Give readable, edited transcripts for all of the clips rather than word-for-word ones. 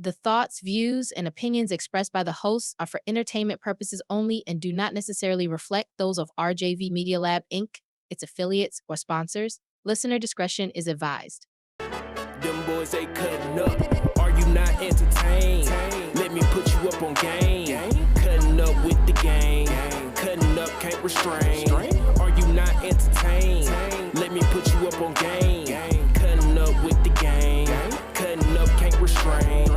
The thoughts, views, and opinions expressed by the hosts are for entertainment purposes only and do not necessarily reflect those of RJV Media Lab, Inc., its affiliates, or sponsors. Listener discretion is advised. Them boys, they cutting up. Are you not entertained? Let me put you up on game. Cutting up with the gang. Cutting up, can't restrain. Are you not entertained? Let me put you up on game. Cutting up with the gang. Cutting up, can't restrain.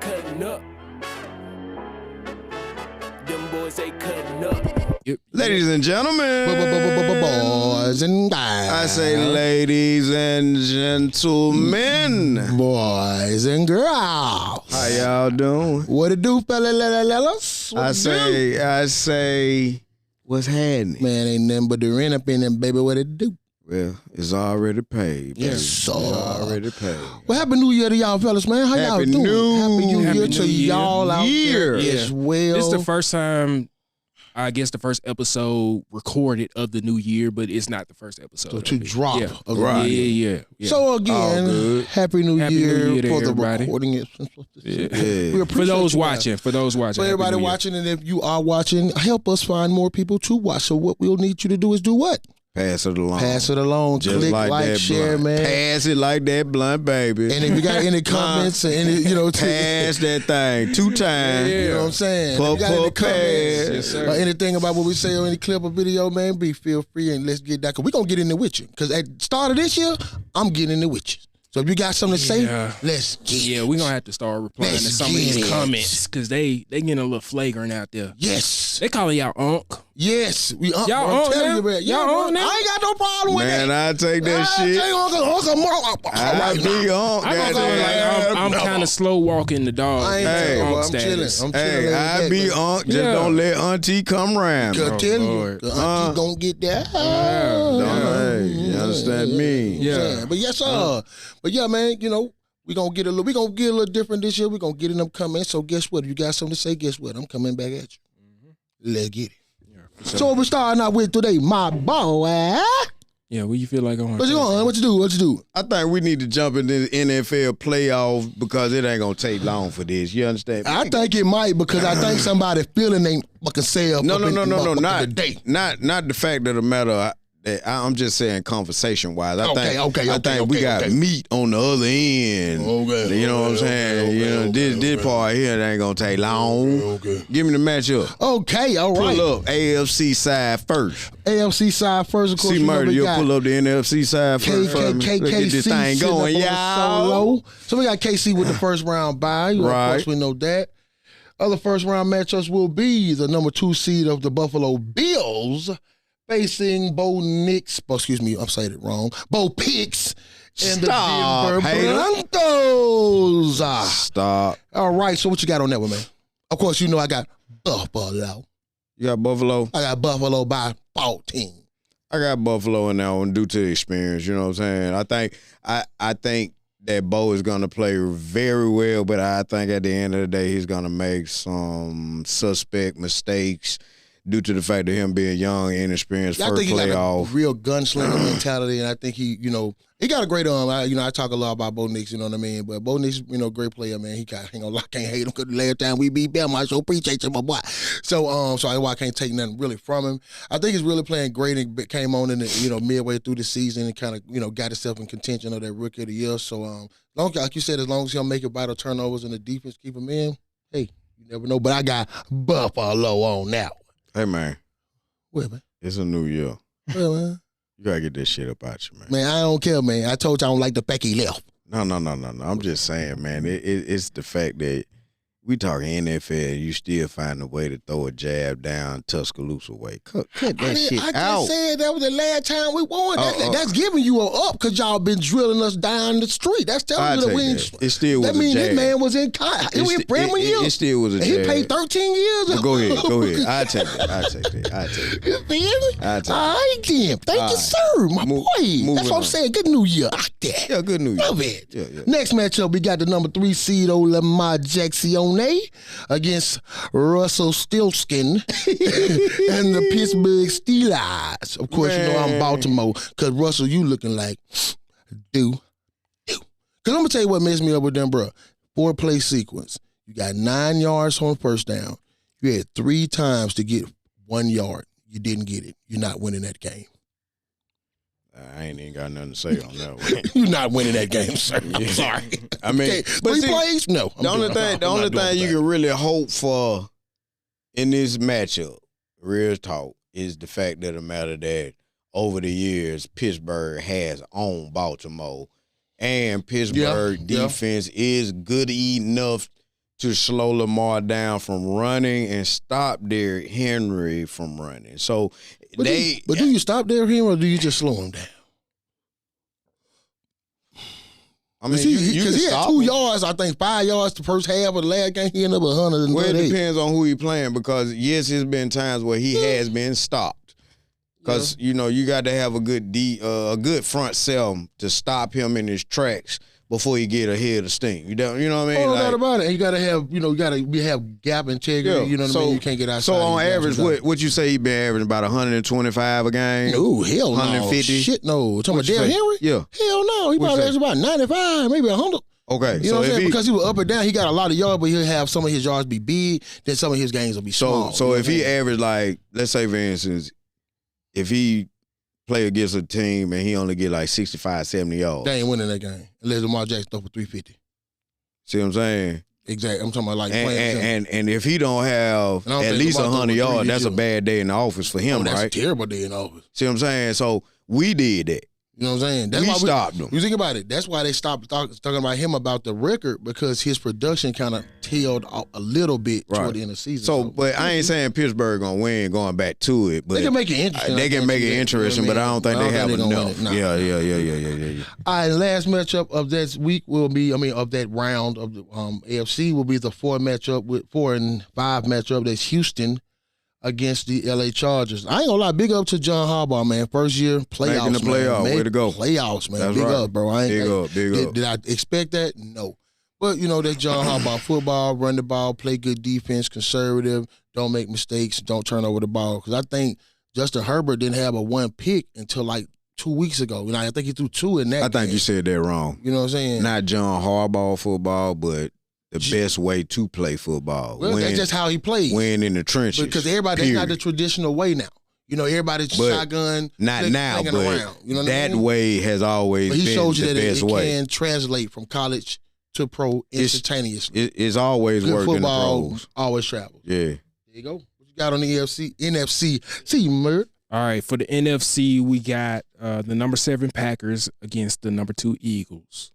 Cutting up. Them boys, they cutting up. Ladies and gentlemen, boys and guys. I say ladies and gentlemen, boys and girls. How y'all doing? What it do, fellas? I say, what's happening? Man, ain't nothing but the rent up in them, baby. What it do? Well, it's already paid. Baby. Yes, sir. It's already paid. Well, Happy New Year to y'all, fellas, man. How y'all doing? Happy New Year to y'all out there as well. This is the first time, I guess, the first episode recorded of the new year, but it's not the first episode. So to drop. Yeah. Yeah. So again, Happy New Year for the everybody. recording. Yeah. For those watching. For everybody watching, and if you are watching, help us find more people to watch. So what we'll need you to do is do what? Pass it along. Just click, like, share, blunt. man. Pass it like that blunt, baby. And if you got any comments, or any, pass that thing 2 times. You know what I'm saying? Pull, if you got any comments, or anything about what we say or any clip or video, man, feel free and let's get that. Because we're going to get in there with you. Because at the start of this year, I'm getting in there with you. So if you got something to say, let's get it. Yeah, we're going to have to start replying to some of these comments because they getting a little flagrant out there. Yes. They calling y'all unk. Yes. Y'all I'm telling you, man. Y'all unk now? I ain't got no problem with that. Man, I take that shit. I be unk. I'm kind of slow walking the dog. I'm chilling. Hey, I be unk. Just don't let auntie come around. I tell you, the auntie gonna get that. Hey, you understand me? Yeah. But yes, sir. But yeah, man, we gonna get a little different this year. We gonna get in them comments. So guess what? If you got something to say, guess what? I'm coming back at you. Let's get it. Yeah, so what we starting out with today, my boy. Yeah, what you feel like on? What you do? I think we need to jump into the NFL playoff because it ain't gonna take long for this. You understand? I think it might because I think somebody feeling ain't fucking self. No. Not the the fact of the matter. I'm just saying conversation wise. I think we got meat on the other end. Okay. You know what I'm saying? This part here it ain't gonna take long. Okay. Give me the matchup. Okay, all right. Pull up AFC side first. AFC side first, of course. See, Murder, you'll pull up the NFC side first. Let's get this thing going, y'all. So we got KC with the first round bye. Right. Of course, we know that. Other first round matchups will be the number 2 seed of the Buffalo Bills facing Bo Nix. Excuse me, I'm saying it wrong. Bo Picks and the Denver Broncos. Stop. All right, so what you got on that one, man? Of course, I got Buffalo. You got Buffalo? I got Buffalo by 14. I got Buffalo in that one due to the experience. You know what I'm saying? I think that Bo is going to play very well, but I think at the end of the day, he's going to make some suspect mistakes due to the fact of him being young, inexperienced, first playoff. I think he got a real gunslinger mentality, and I think he got a great arm. I talk a lot about Bo Nix, you know what I mean? But Bo Nix, great player, man. He can't hate him because the last time we beat Bama, I so appreciate you, my boy. So I can't take nothing really from him. I think he's really playing great and came on in the, midway through the season and kind of, got himself in contention of that Rookie of the Year. So, like you said, as long as he'll make it by the turnovers and the defense keep him in, hey, you never know. But I got Buffalo on now. Hey, man. What, man? It's a new year. What, man? You got to get this shit up out you, man. Man, I don't care, man. I told you I don't like the fact he left. No. I'm just saying, man. It's the fact that we talking NFL, you still find a way to throw a jab down Tuscaloosa way. Cut that shit out. I just said that was the last time we won. That's giving you an up because y'all been drilling us down the street. That's telling you that we ain't. It still was a jab. That means this man was in college. It was freshman year. It still was a jab. He paid 13 years. Well, go ahead. I take it. You feel me? All right, then. Thank you, sir. My boy. That's what I'm saying. Good New Year out there. Yeah, good New Year. Love it. Yeah. Next matchup, we got the number 3 seed, old Lamar Jackson against Russell Stilskin and the Pittsburgh Steelers. Of course, I'm Baltimore because Russell, you looking like do. Because I'm going to tell you what messed me up with them, bro. 4-play sequence. You got 9 yards on first down. You had 3 times to get 1 yard. You didn't get it. You're not winning that game. I ain't even got nothing to say on that one. You're not winning that game, sir. I'm sorry. I mean, Okay, but 3 see, plays? No. The only thing you can really hope for in this matchup, real talk, is the fact of the matter that over the years, Pittsburgh has owned Baltimore, and Pittsburgh defense is good enough to slow Lamar down from running and stop Derrick Henry from running. So But do you stop Derrick Henry or do you just slow him down? I mean, because he had 2 him. yards, I think 5 yards the first half of the last game. He ended up with 100. Well, it depends on who he playing because, yes, there's been times where he has been stopped. Because, you know, you got to have a good front cell to stop him in his tracks before he get ahead of steam. You know what I mean? Oh, no doubt about it. And you got to have, have gap integrity. You know what I mean? You can't get outside. So on average, what you say he been averaging about 125 a game? No, hell no. 150? Shit, no. Talking about Derrick Henry? Yeah. Hell no. He probably averaged about 95, maybe 100. Okay. You know what I'm saying? Because he was up and down, he got a lot of yards, but he'll have some of his yards be big, then some of his games will be small. So if he averaged, like, let's say, for instance, if he play against a team and he only get like 65, 70 yards. They ain't winning that game unless Lamar Jackson throw for 350. See what I'm saying? Exactly. I'm talking about like playing. And if he don't have at least 100 yards, that's a bad day in the office for him, that's right? That's a terrible day in the office. See what I'm saying? So we did that. You know what I'm saying? That's we why stopped him. You think about it. That's why they stopped talking about him about the record because his production kind of tailed off a little bit toward the end of the season. So, but I ain't saying Pittsburgh gonna win going back to it. But they can make it interesting. They can make it interesting, but I don't think they have enough. Nah. Yeah. All right, last matchup of this week will be, of that round of the AFC will be the 4 and 5 matchup. That's Houston against the LA Chargers. I ain't gonna lie, big up to John Harbaugh, man. First year playoffs, making the playoff, way to go. Playoffs, man. That's big right. up, bro. Big up. Did I expect that? No. But, that's John Harbaugh. Football, run the ball, play good defense, conservative, don't make mistakes, don't turn over the ball. Because I think Justin Herbert didn't have a 1 pick until like 2 weeks ago. I think he threw 2 in that game. think you said that wrong. You know what I'm saying? Not John Harbaugh football, but the best way to play football. Well, that's just how he plays. Win in the trenches. Because that's not the traditional way now. Everybody's shotgun. Not now, but around. You know that way has always been the best way. He showed you that it can translate from college to pro instantaneously. It's always good worked in the football, pros. Always travel. Yeah. There you go. What you got on the NFC? See you, Mert. All right, for the NFC, we got the number 7 Packers against the number 2 Eagles.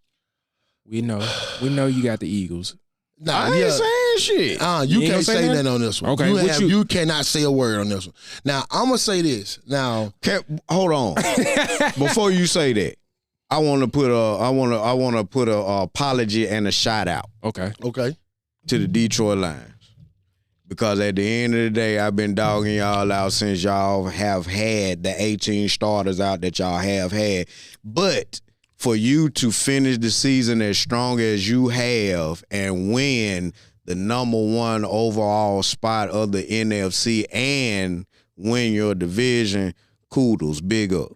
We know you got the Eagles. Nah, I ain't saying shit. You can't say that on this one. Okay, you cannot say a word on this one. Now, I'm gonna say this. Now, hold on. Before you say that, I want to put a apology and a shout out. Okay. To the Detroit Lions. Because at the end of the day, I've been dogging y'all out since y'all have had the 18 starters out that y'all have had. But for you to finish the season as strong as you have and win the number 1 overall spot of the NFC and win your division, kudos, big ups.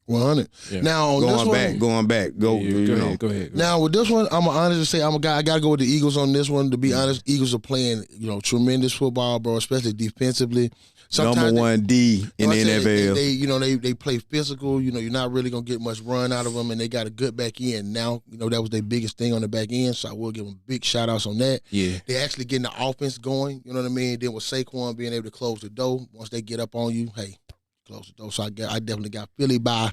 100. Yeah. Now, going back. Go ahead. Now, with this one, I'm honest to say, I got to go with the Eagles on this one. To be honest, Eagles are playing, tremendous football, bro, especially defensively. Sometimes number 1 D in the NFL. They play physical. You're not really gonna get much run out of them, and they got a good back end. Now, that was their biggest thing on the back end, so I will give them big shout outs on that. Yeah, they actually getting the offense going. You know what I mean? Then with Saquon being able to close the door once they get up on you, hey, close the door. So I definitely got Philly by.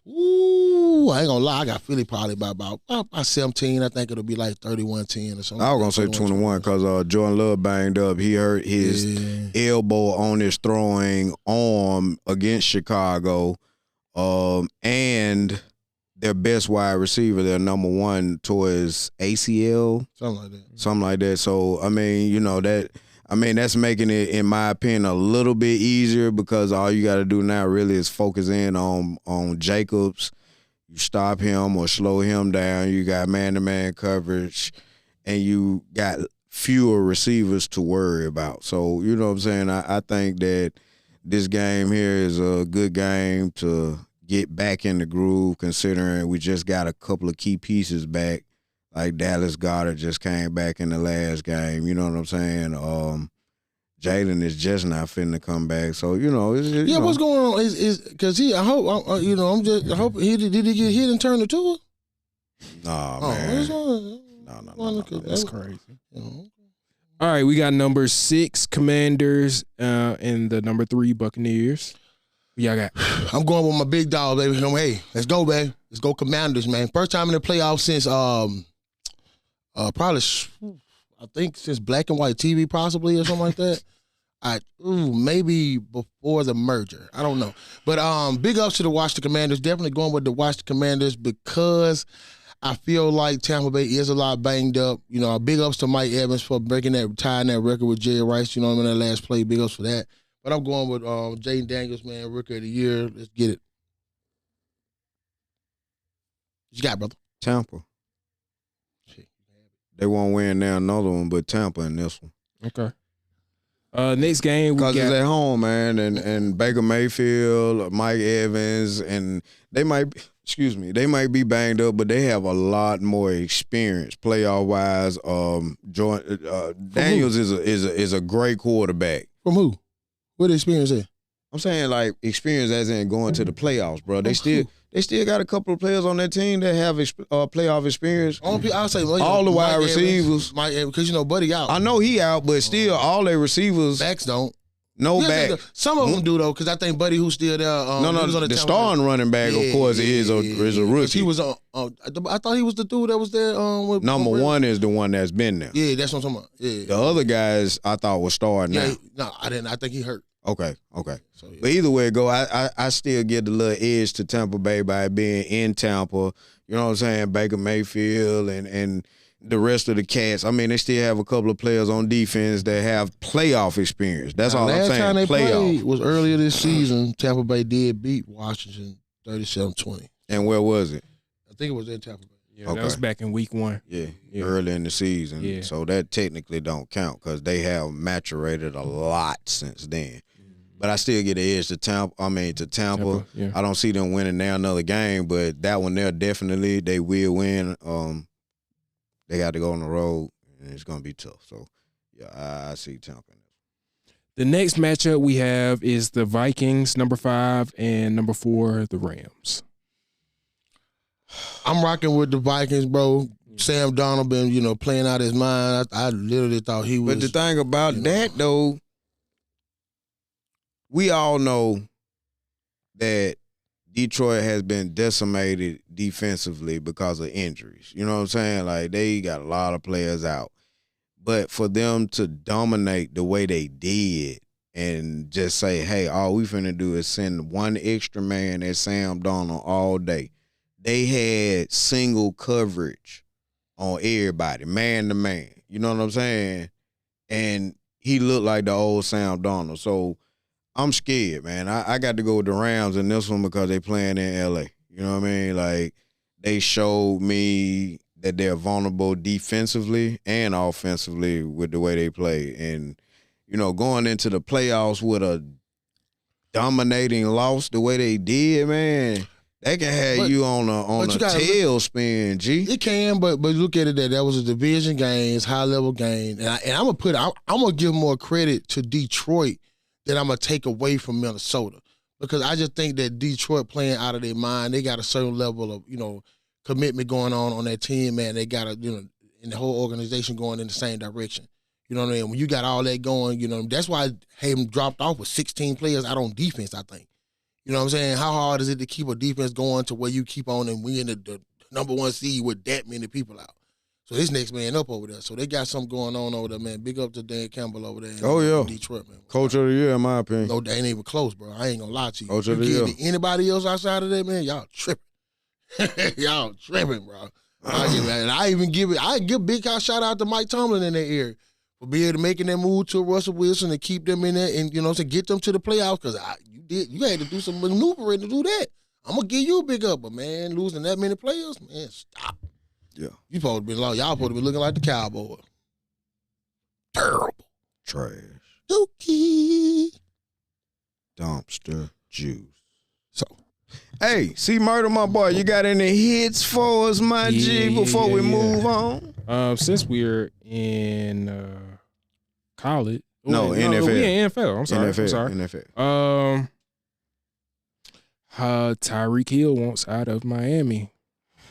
Ooh, I ain't gonna lie. I got Philly probably by about 17. I think it'll be like 31-10 or something. I was gonna say 21 because Jordan Love banged up. He hurt his elbow on his throwing arm against Chicago, and their best wide receiver, their number 1, towards ACL, something like that. So I mean, that's making it, in my opinion, a little bit easier because all you got to do now really is focus in on Jacobs. You stop him or slow him down. You got man-to-man coverage, and you got fewer receivers to worry about. So, you know what I'm saying? I think that this game here is a good game to get back in the groove, considering we just got a couple of key pieces back. Like Dallas Goedert just came back in the last game. You know what I'm saying? Jalen is just not finna come back. So, what's going on is because I hope did he get hit and turn the tour? Nah, man. No. That's crazy. All right, we got number 6 Commanders and the number 3 Buccaneers. Who y'all got? I'm going with my big dog, baby. Hey, let's go, baby. Let's go Commanders, man. First time in the playoffs since probably I think since black and white TV possibly or something like that. Maybe before the merger. I don't know. But big ups to the Washington Commanders. Definitely going with the Washington Commanders because I feel like Tampa Bay is a lot banged up. Big ups to Mike Evans for tying that record with Jerry Rice, in that last play. Big ups for that. But I'm going with Jaden Daniels, man, Rookie of the Year. Let's get it. What you got, brother? Tampa. They won't win now another one, but Tampa in this one. Okay. Next game, because it's at home, man, and Baker Mayfield, Mike Evans, and they might be banged up, but they have a lot more experience playoff wise. Daniels is a great quarterback. From who? What experience is? I'm saying like experience as in going to the playoffs, bro. They still got a couple of players on that team that have playoff experience. I'll say all the wide receivers. Because Buddy out. I know he out, but still all their receivers. Backs don't. No back. Some of them do though, because I think Buddy, who's still there. The starting running back, of course, is a rookie. He was I thought he was the dude that was there. Number 1 is the one that's been there. Yeah, that's what I'm talking about. Yeah. The other guys I thought was starting now. No, I didn't. I think he hurt. Okay. So, yeah. But either way it go, I still get the little edge to Tampa Bay by being in Tampa. You know what I'm saying? Baker Mayfield and the rest of the cats. I mean, they still have a couple of players on defense that have playoff experience. That's all I'm saying. Last time they playoff. played was earlier this season. Tampa Bay did beat Washington 37-20. And where was it? I think it was in Tampa Bay. Yeah, that was back in week 1. Yeah, early in the season. Yeah. So that technically don't count because they have maturated a lot since then. But I still get the edge to Tampa. Yeah. I don't see them winning now another game, but that one there definitely they will win. They got to go on the road, and it's gonna be tough. So yeah, I see Tampa. The next matchup we have is the Vikings, number 5, and number 4, the Rams. I'm rocking with the Vikings, bro. Sam Darnold been, playing out his mind. I literally thought he was. But the thing about that though, we all know that Detroit has been decimated defensively because of injuries. You know what I'm saying? Like, they got a lot of players out. But for them to dominate the way they did and just say, hey, all we finna do is send one extra man at Sam Darnold all day. They had single coverage on everybody, man to man. You know what I'm saying? And he looked like the old Sam Darnold. So I'm scared, man. I got to go with the Rams in this one because they playing in L.A. You know what I mean? Like, they showed me that they're vulnerable defensively and offensively with the way they play. And, going into the playoffs with a dominating loss the way they did, man, that can have you on a tailspin, G. It can, but look at it that was a division game, it's high level game. And I'm gonna give more credit to Detroit that I'm going to take away from Minnesota, because I just think that Detroit playing out of their mind. They got a certain level of, commitment going on that team, man. They got in the whole organization going in the same direction. You know what I mean? When you got all that going, that's why Hayden dropped off with 16 players out on defense, I think. You know what I'm saying? How hard is it to keep a defense going to where you keep on and win the number 1 seed with that many people out? So his next man up over there. So they got something going on over there, man. Big up to Dan Campbell over there in Detroit, man. Coach of the year, in my opinion. No, they ain't even close, bro. I ain't gonna lie to you. Coach of the year. Anybody else outside of that, man, y'all tripping. Y'all tripping, bro. I give big shout out to Mike Tomlin in that area for being able to making that move to Russell Wilson and keep them in there and, to get them to the playoffs, because you had to do some maneuvering to do that. I'm gonna give you a big up, but man, losing that many players, man, stop. Yeah. Y'all supposed to be looking like the Cowboys. Terrible. Trash. Dookie. Dumpster juice. So, Hey, see, Murder, my boy, you got any hits for us, my G, before we move on? Since we're in college. No, NFL. We in NFL. I'm sorry. NFL. Tyreek Hill wants out of Miami.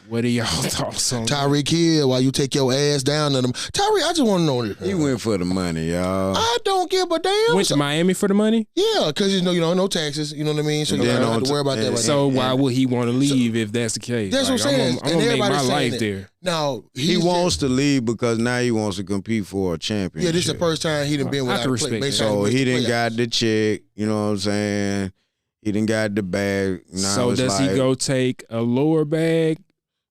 What are y'all thoughts on Tyreek Hill, while you take your ass down to them. Tyreek, I just want to know this. He went for the money, y'all. I don't give a damn. Went to Miami for the money? Yeah, because you know, no taxes. You know what I mean? So you don't have to worry about that right So now. why would he want to leave if that's the case? That's what I'm saying. I'm going to make my life there. Now, he wants to leave because now he wants to compete for a championship. Yeah, this is the first time he done been without a play. So he didn't got the check, you know what I'm saying? He didn't got the bag. Now so does he go take a lower bag?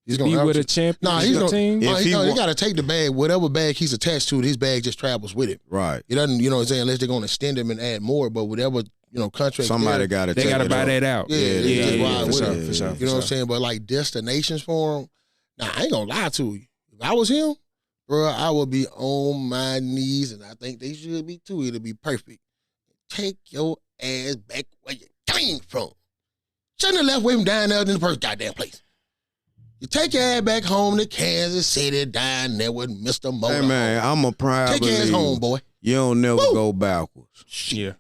He's gonna be with a championship team. He got to take the bag, whatever bag he's attached to. His bag just travels with it. Right. He doesn't, you know what I'm saying, unless they're going to extend him and add more. But whatever, contract. Somebody got to. They got to buy that out. Yeah, for sure. You know what I'm saying? But like destinations for him, I ain't gonna lie to you. If I was him, bro, I would be on my knees, and I think they should be too. It'll be perfect. Take your ass back where you came from. Shouldn't have left with him down there in the first goddamn place. You take your ass back home to Kansas City, down there with Mr. Motor. Hey, man, I'm a proud Take your ass home, boy. You don't never go backwards. Yeah.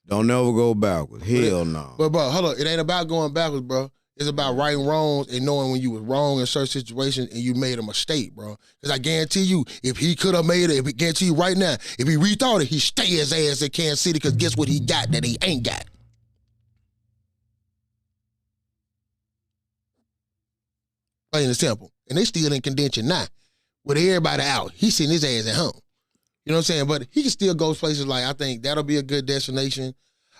Don't never go backwards. Hell no. But, bro, hold on. It ain't about going backwards, bro. It's about righting wrongs and knowing when you was wrong in certain situations and you made a mistake, bro. Because I guarantee you, if he could have made it, guarantee you right now, if he rethought it, he'd stay his ass in Kansas City because guess what he got that he ain't got? Plain and simple. And they still in contention now. With everybody out, he's sitting his ass at home. You know what I'm saying? But he can still go places like, I think that'll be a good destination.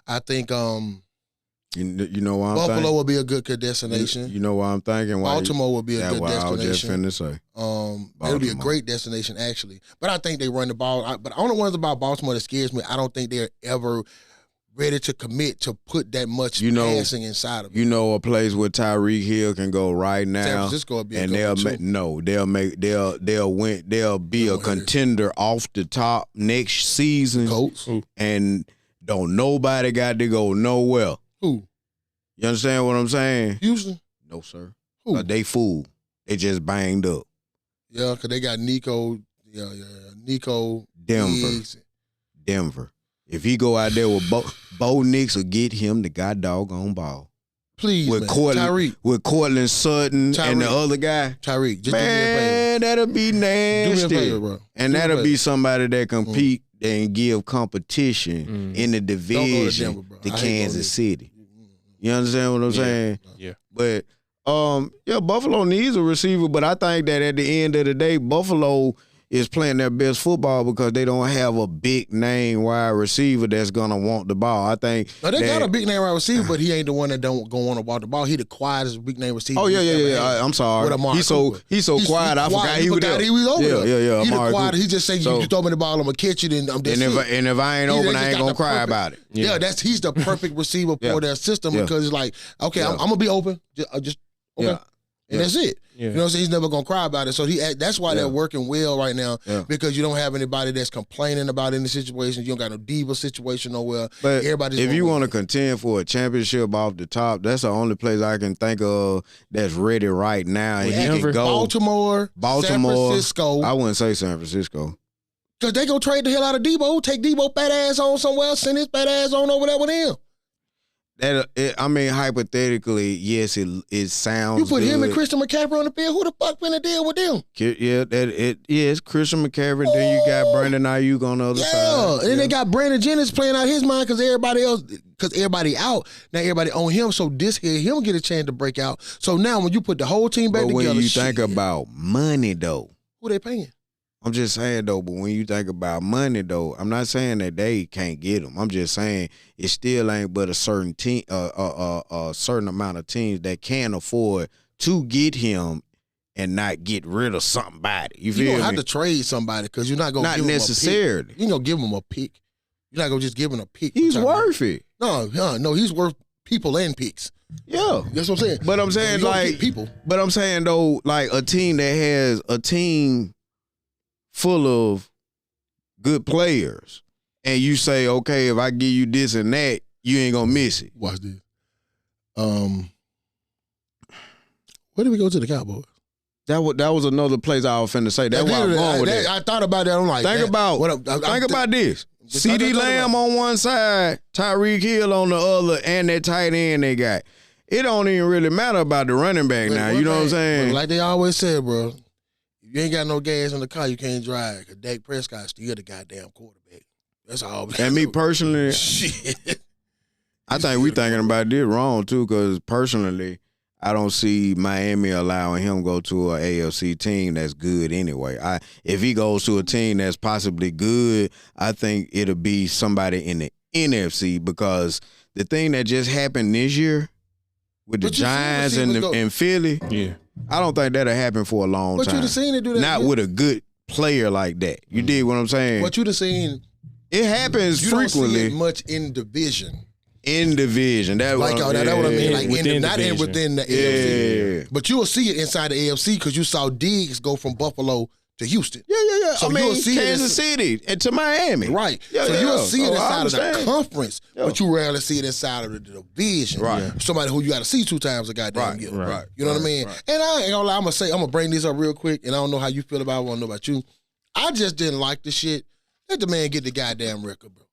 I think you know what I'm Buffalo thinking? will be a good destination. You know what I'm thinking? Baltimore will be a good destination. I was just finna say. It'll be a great destination, actually. But I think they run the ball. But the only ones about Baltimore that scares me, I don't think they're ever ready to commit to put that much passing inside of it. You know a place where Tyreek Hill can go right now. San Francisco will be a and they'll be a contender off the top next season. Colts. And don't nobody got to go nowhere. Who? You understand what I'm saying? Houston? No, sir. Who? They fool. They just banged up. Yeah, because they got Nico. Yeah. Nico. Denver. If he go out there with Bo Nix will get him the goddamn ball. Please, with man. Tyreek. With Cortland Sutton and the other guy. Tyreek. Just man, that'll be nasty. Do me a favor, bro. And that'll be somebody that compete and give competition in the division to Kansas City. You understand what I'm saying? Yeah. But, Buffalo needs a receiver, but I think that at the end of the day, Buffalo is playing their best football because they don't have a big name wide receiver that's gonna want the ball. I think they got a big name wide receiver, but he ain't the one that don't go on to walk the ball. He the quietest big name receiver. Oh yeah. I'm sorry. He's so quiet. I forgot he was there. He was over there. Yeah. He the quiet. He just say you throw me the ball, I'm gonna catch it, and I'm just. And if I ain't open, I ain't gonna cry about it. Yeah, he's the perfect receiver for their system because it's like, okay, I'm gonna be open. Just okay. And that's it. Yeah. You know what I'm saying? He's never going to cry about it. So that's why they're working well right now because you don't have anybody that's complaining about any situations. You don't got no diva situation nowhere. But if you want to contend for a championship off the top, that's the only place I can think of that's ready right now. And he can go. Baltimore, San Francisco. I wouldn't say San Francisco. Because they go trade the hell out of Debo, take Debo fat ass on somewhere else, send his fat ass on over there with him. Hypothetically, yes, it sounds. You put good. him and Christian McCaffrey on the field. Who the fuck finna deal with them? Yeah, it's Christian McCaffrey. Then you got Brandon Ayuk on the other side. Yeah, and then they got Brandon Jennings playing out his mind because everybody out. Now everybody on him. So this here, he'll get a chance to break out. So now when you put the whole team back together, when you think about money though, who they paying? I'm just saying though, but when you think about money though, I'm not saying that they can't get them. I'm just saying it still ain't but a certain team, a certain amount of teams that can afford to get him and not get rid of somebody. You feel me? You don't have to trade somebody because you're not gonna give necessarily. Him a pick. You ain't gonna give him a pick. You're not gonna just give him a pick. He's worth it. No, he's worth people and picks. Yeah, that's what I'm saying. But I'm saying like people. But I'm saying though, like a team that has a team full of good players, and you say, okay, if I give you this and that, you ain't gonna miss it. Watch this. Where did we go to the Cowboys? That was another place I was finna say. That's why I'm going with that. I thought about that. I'm like, think about this. CD Lamb on one side, Tyreek Hill on the other, and that tight end they got. It don't even really matter about the running back now. You know what I'm saying? Like they always said, bro, if you ain't got no gas in the car, you can't drive. Cause Dak Prescott's still the goddamn quarterback. That's all. And me personally, shit. I think we thinking about this wrong too. Because personally, I don't see Miami allowing him to go to an AFC team that's good anyway. If he goes to a team that's possibly good, I think it'll be somebody in the NFC, because the thing that just happened this year with the Giants and Philly, yeah, I don't think that'll happen for a long time. But you'd have seen it do that. Not with a good player like that. You dig what I'm saying? But you'd have seen it happens frequently. You don't see it much in division. In division, that like what I mean, like within within the AFC. But you will see it inside the AFC because you saw Diggs go from Buffalo to Houston. Yeah. So I mean, see Kansas City and to Miami. Right. So you'll see it inside of the conference, but you rarely see it inside of the division. Right. Somebody who you got to see 2 times a goddamn year. Right. You know what I mean? Right. And I ain't gonna lie, I'm gonna bring this up real quick, and I don't know how you feel about it. I want to know about you. I just didn't like the shit. Let the man get the goddamn record, bro.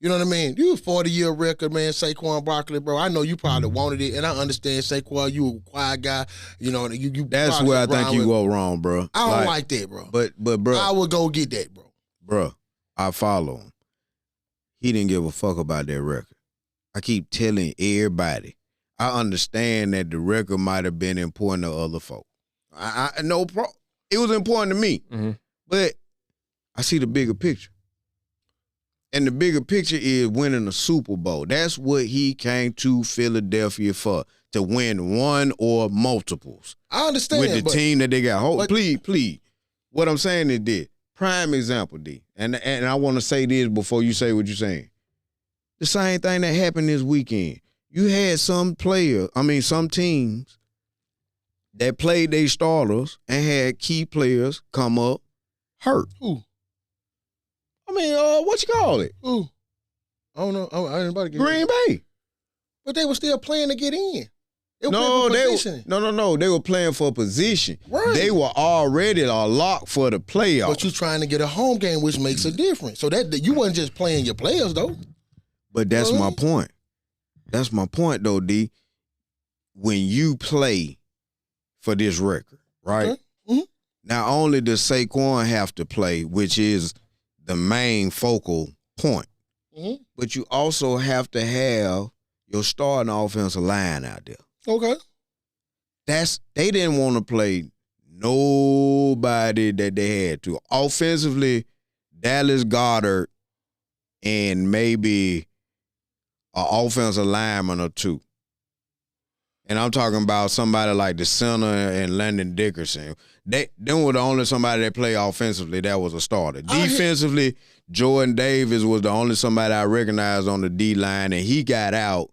You know what I mean? You a 40-year record, man, Saquon Barkley, bro. I know you probably wanted it, and I understand, Saquon, you a quiet guy. You know, you that's where I think you go wrong, bro. I don't like that, bro. But bro, I would go get that, bro. Bro, I follow him. He didn't give a fuck about that record. I keep telling everybody. I understand that the record might have been important to other folk. It was important to me. Mm-hmm. But I see the bigger picture. And the bigger picture is winning a Super Bowl. That's what he came to Philadelphia for, to win one or multiples. I understand. With the team that they got. Please. What I'm saying is this. Prime example, D. And I want to say this before you say what you're saying. The same thing that happened this weekend. You had some teams that played their starters and had key players come up hurt. Who? I mean, what you call it? Ooh. I don't know. I ain't about to get Green Bay. But they were still playing to get in. They were playing for position. Right. They were already locked for the playoffs. But you're trying to get a home game, which makes a difference. So that you wasn't just playing your players, though. But that's my point. That's my point, though, D. When you play for this record, right? Okay. Mm-hmm. Not only does Saquon have to play, which is the main focal point, but you also have to have your starting offensive line out there. Okay. They didn't want to play nobody that they had to. Offensively, Dallas Goedert and maybe an offensive lineman or two. And I'm talking about somebody like the center and Landon Dickerson. Them were the only somebody that played offensively that was a starter. Defensively, Jordan Davis was the only somebody I recognized on the D-line, and he got out.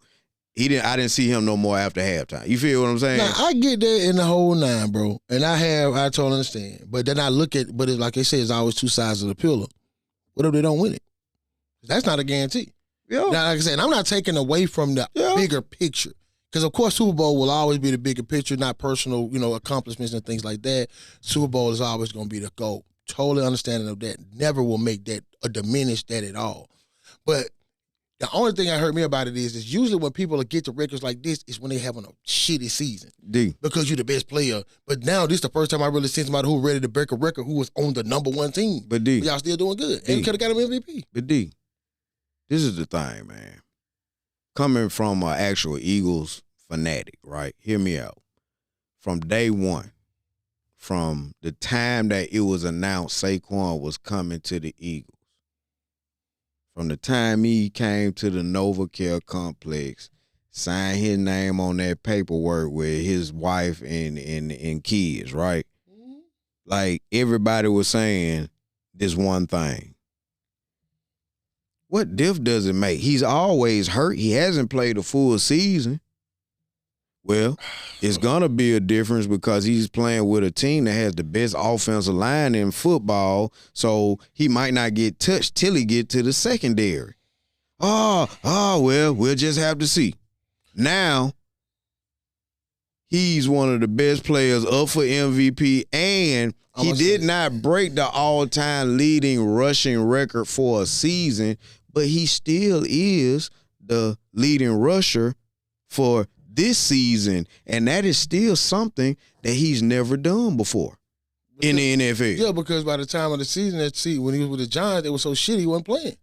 I didn't see him no more after halftime. You feel what I'm saying? Now, I get that in the whole nine, bro. And I totally understand. But then I look at, but it's like they say, it's always 2 sides of the pillar. What if they don't win it? That's not a guarantee. Yeah. Now, like I said, I'm not taking away from the bigger picture. Because, of course, Super Bowl will always be the bigger picture, not personal, accomplishments and things like that. Super Bowl is always going to be the goal. Totally understanding of that. Never will make that or diminish that at all. But the only thing that hurt me about it is usually when people get to records like this is when they having a shitty season. D. Because you're the best player. But now this is the first time I really seen somebody who ready to break a record who was on the number 1 team. But D. Y'all still doing good. And could have got him MVP. But D, this is the thing, man. Coming from an actual Eagles fanatic, right? Hear me out. From day one, from the time that it was announced Saquon was coming to the Eagles, from the time he came to the NovaCare complex, signed his name on that paperwork with his wife and kids, right? Mm-hmm. Like everybody was saying this one thing. What diff does it make? He's always hurt. He hasn't played a full season. Well, it's going to be a difference because he's playing with a team that has the best offensive line in football, so he might not get touched till he get to the secondary. Well, we'll just have to see. Now, He's one of the best players up for MVP, and he did not break the all-time leading rushing record for a season, but he still is the leading rusher for this season, and that is still something that he's never done before in the NFL. Yeah, because by the time of the season, when he was with the Giants, it was so shit he wasn't playing.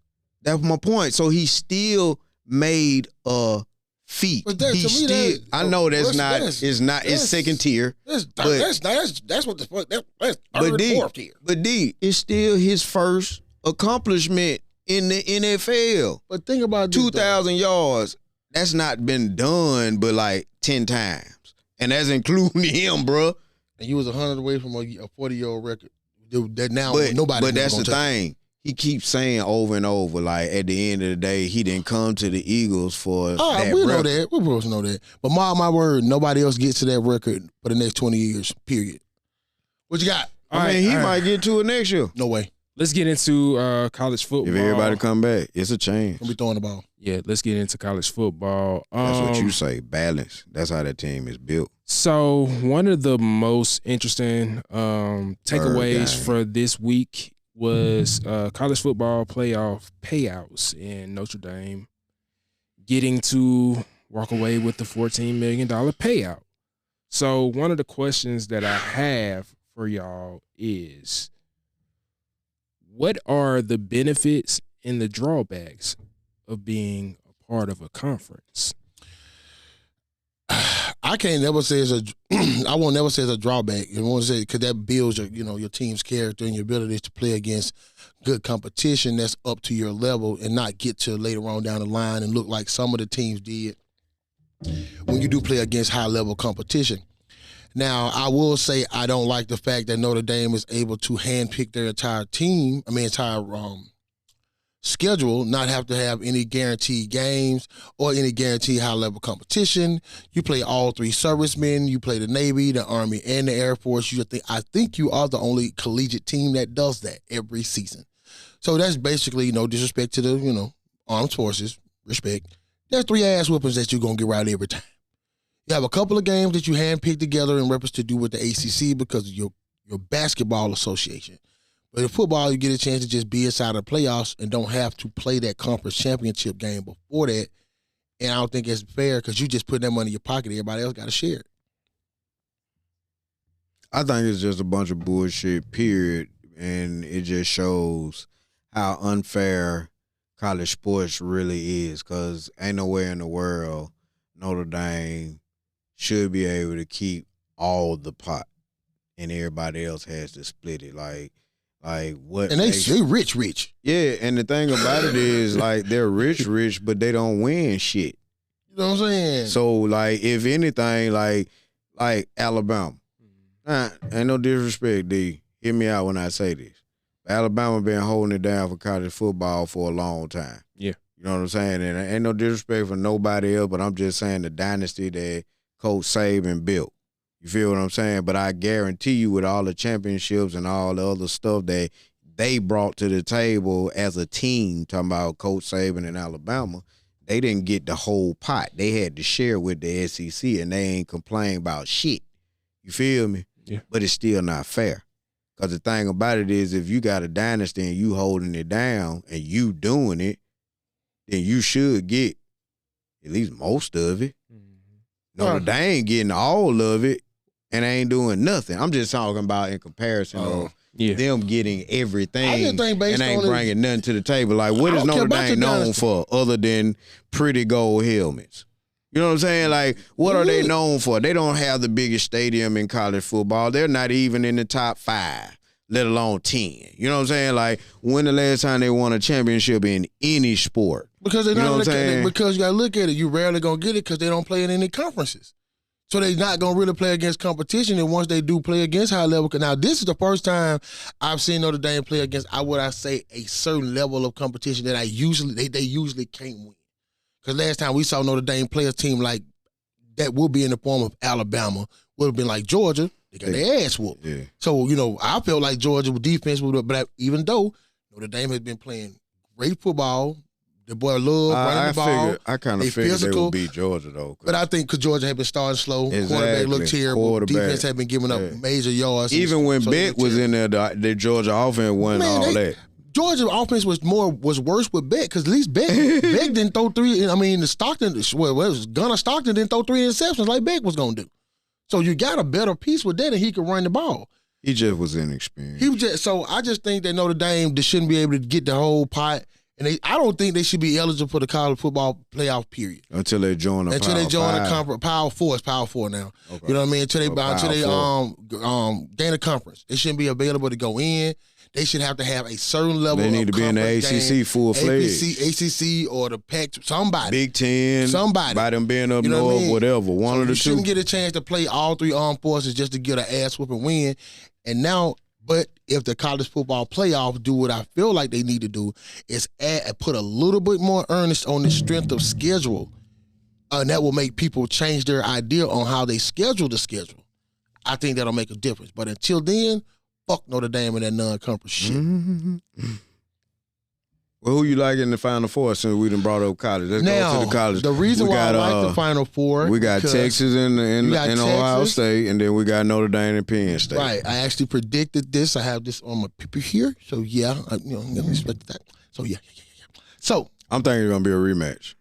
That's my point. So he still made a feat. But that, I know it's second tier. That's what the fuck. That's third, fourth tier. But D, it's still his first accomplishment in the NFL. But think about 2,000 yards. That's not been done but like 10 times. And that's including him, bro. And you was 100 away from a 40-year-old record. That now nobody. But that's the thing. He keeps saying over and over, like, at the end of the day, he didn't come to the Eagles for that we record. know that. We both know that. But mark my word, nobody else gets to that record for the next 20 years, period. What you got? He might get to it next year. No way. Let's get into college football. If everybody come back, it's a chance. We'll be throwing the ball. Yeah, let's get into college football. That's what you say, balance. That's how that team is built. So one of the most interesting takeaways for this week was college football playoff payouts in Notre Dame getting to walk away with the $14 million payout. So one of the questions that I have for y'all is, what are the benefits and the drawbacks of being a part of a conference? I can't never say I won't never say it's a drawback. I won't say because that builds your team's character and your ability to play against good competition that's up to your level and not get to later on down the line and look like some of the teams did when you do play against high level competition. Now, I will say I don't like the fact that Notre Dame is able to handpick their entire schedule, not have to have any guaranteed games or any guaranteed high-level competition. You play all three servicemen. You play the Navy, the Army, and the Air Force. I think you are the only collegiate team that does that every season. So that's basically, no disrespect to the, armed forces, respect. There's 3 ass whoopings that you're going to get right every time. You have a couple of games that you handpicked together in reference to do with the ACC because of your basketball association. But in football, you get a chance to just be inside of the playoffs and don't have to play that conference championship game before that. And I don't think it's fair because you just put that money in your pocket. Everybody else got to share it. I think it's just a bunch of bullshit, period. And it just shows how unfair college sports really is because ain't nowhere in the world Notre Dame should be able to keep all the pot and everybody else has to split it. Like what? And they rich. Yeah, and the thing about it is, like, they're rich, but they don't win shit. You know what I'm saying? So, like, if anything, like Alabama. Ain't no disrespect, D. Hear me out when I say this. Alabama been holding it down for college football for a long time. Yeah. You know what I'm saying? And ain't no disrespect for nobody else, but I'm just saying the dynasty that Coach Saban built. You feel what I'm saying? But I guarantee you with all the championships and all the other stuff that they brought to the table as a team, talking about Coach Saban and Alabama, they didn't get the whole pot. They had to share with the SEC, and they ain't complain about shit. You feel me? Yeah. But it's still not fair. Because the thing about it is if you got a dynasty and you holding it down and you doing it, then you should get at least most of it. Notre Dame getting all of it and ain't doing nothing. I'm just talking about in comparison of them getting everything and ain't bringing nothing to the table. Like, what is Notre Dame known for other than pretty gold helmets? You know what I'm saying? Like, what are they known for? They don't have the biggest stadium in college football. They're not even in the top 5, let alone 10. You know what I'm saying? Like, when the last time they won a championship in any sport? Because they not because you got to look at it. You rarely going to get it because they don't play in any conferences. So they're not going to really play against competition. And once they do play against high level, now this is the first time I've seen Notre Dame play against, a certain level of competition that they usually can't win. Because last time we saw Notre Dame play a team like that would be in the form of Alabama, would have been like Georgia. They got their ass whooped. Yeah. So, I felt like Georgia with defense, but even though Notre Dame has been playing great football, The boy love running the ball. I kind of figured they would beat Georgia, though. But I think because Georgia had been starting slow, Exactly. quarterback looked terrible, defense had been giving up major yards. Even when Beck was in there, the Georgia offense wasn't all that. Georgia offense was worse with Beck because at least Beck didn't throw three. I mean, Gunnar Stockton didn't throw 3 interceptions like Beck was gonna do. So you got a better piece with that, and he could run the ball. He just was inexperienced. So I just think that Notre Dame they shouldn't be able to get the whole pot. And I don't think they should be eligible for the college football playoff period until they join the conference. Power 4 is Power 4 now. Okay. You know what I mean? Until they gain a conference, it shouldn't be available to go in. They should have to have a certain level. They need to be in the ACC full fledged. ACC or the Pac, somebody. Big Ten. Somebody. By them being up north, whatever. One of the two. You shouldn't get a chance to play all 3 armed forces just to get an ass whooping win. And now. But if the college football playoff do what I feel like they need to do, is put a little bit more earnest on the strength of schedule, and that will make people change their idea on how they schedule the schedule. I think that'll make a difference. But until then, fuck Notre Dame and that non-conference shit. Mm-hmm. Well, who you like in the Final Four since we done brought up college? Let's go to the college. The reason why I like the Final Four, we got Texas and Ohio State, and then we got Notre Dame and Penn State. Right. I actually predicted this. I have this on my paper here. So yeah, I expected that. So yeah. So I'm thinking it's gonna be a rematch.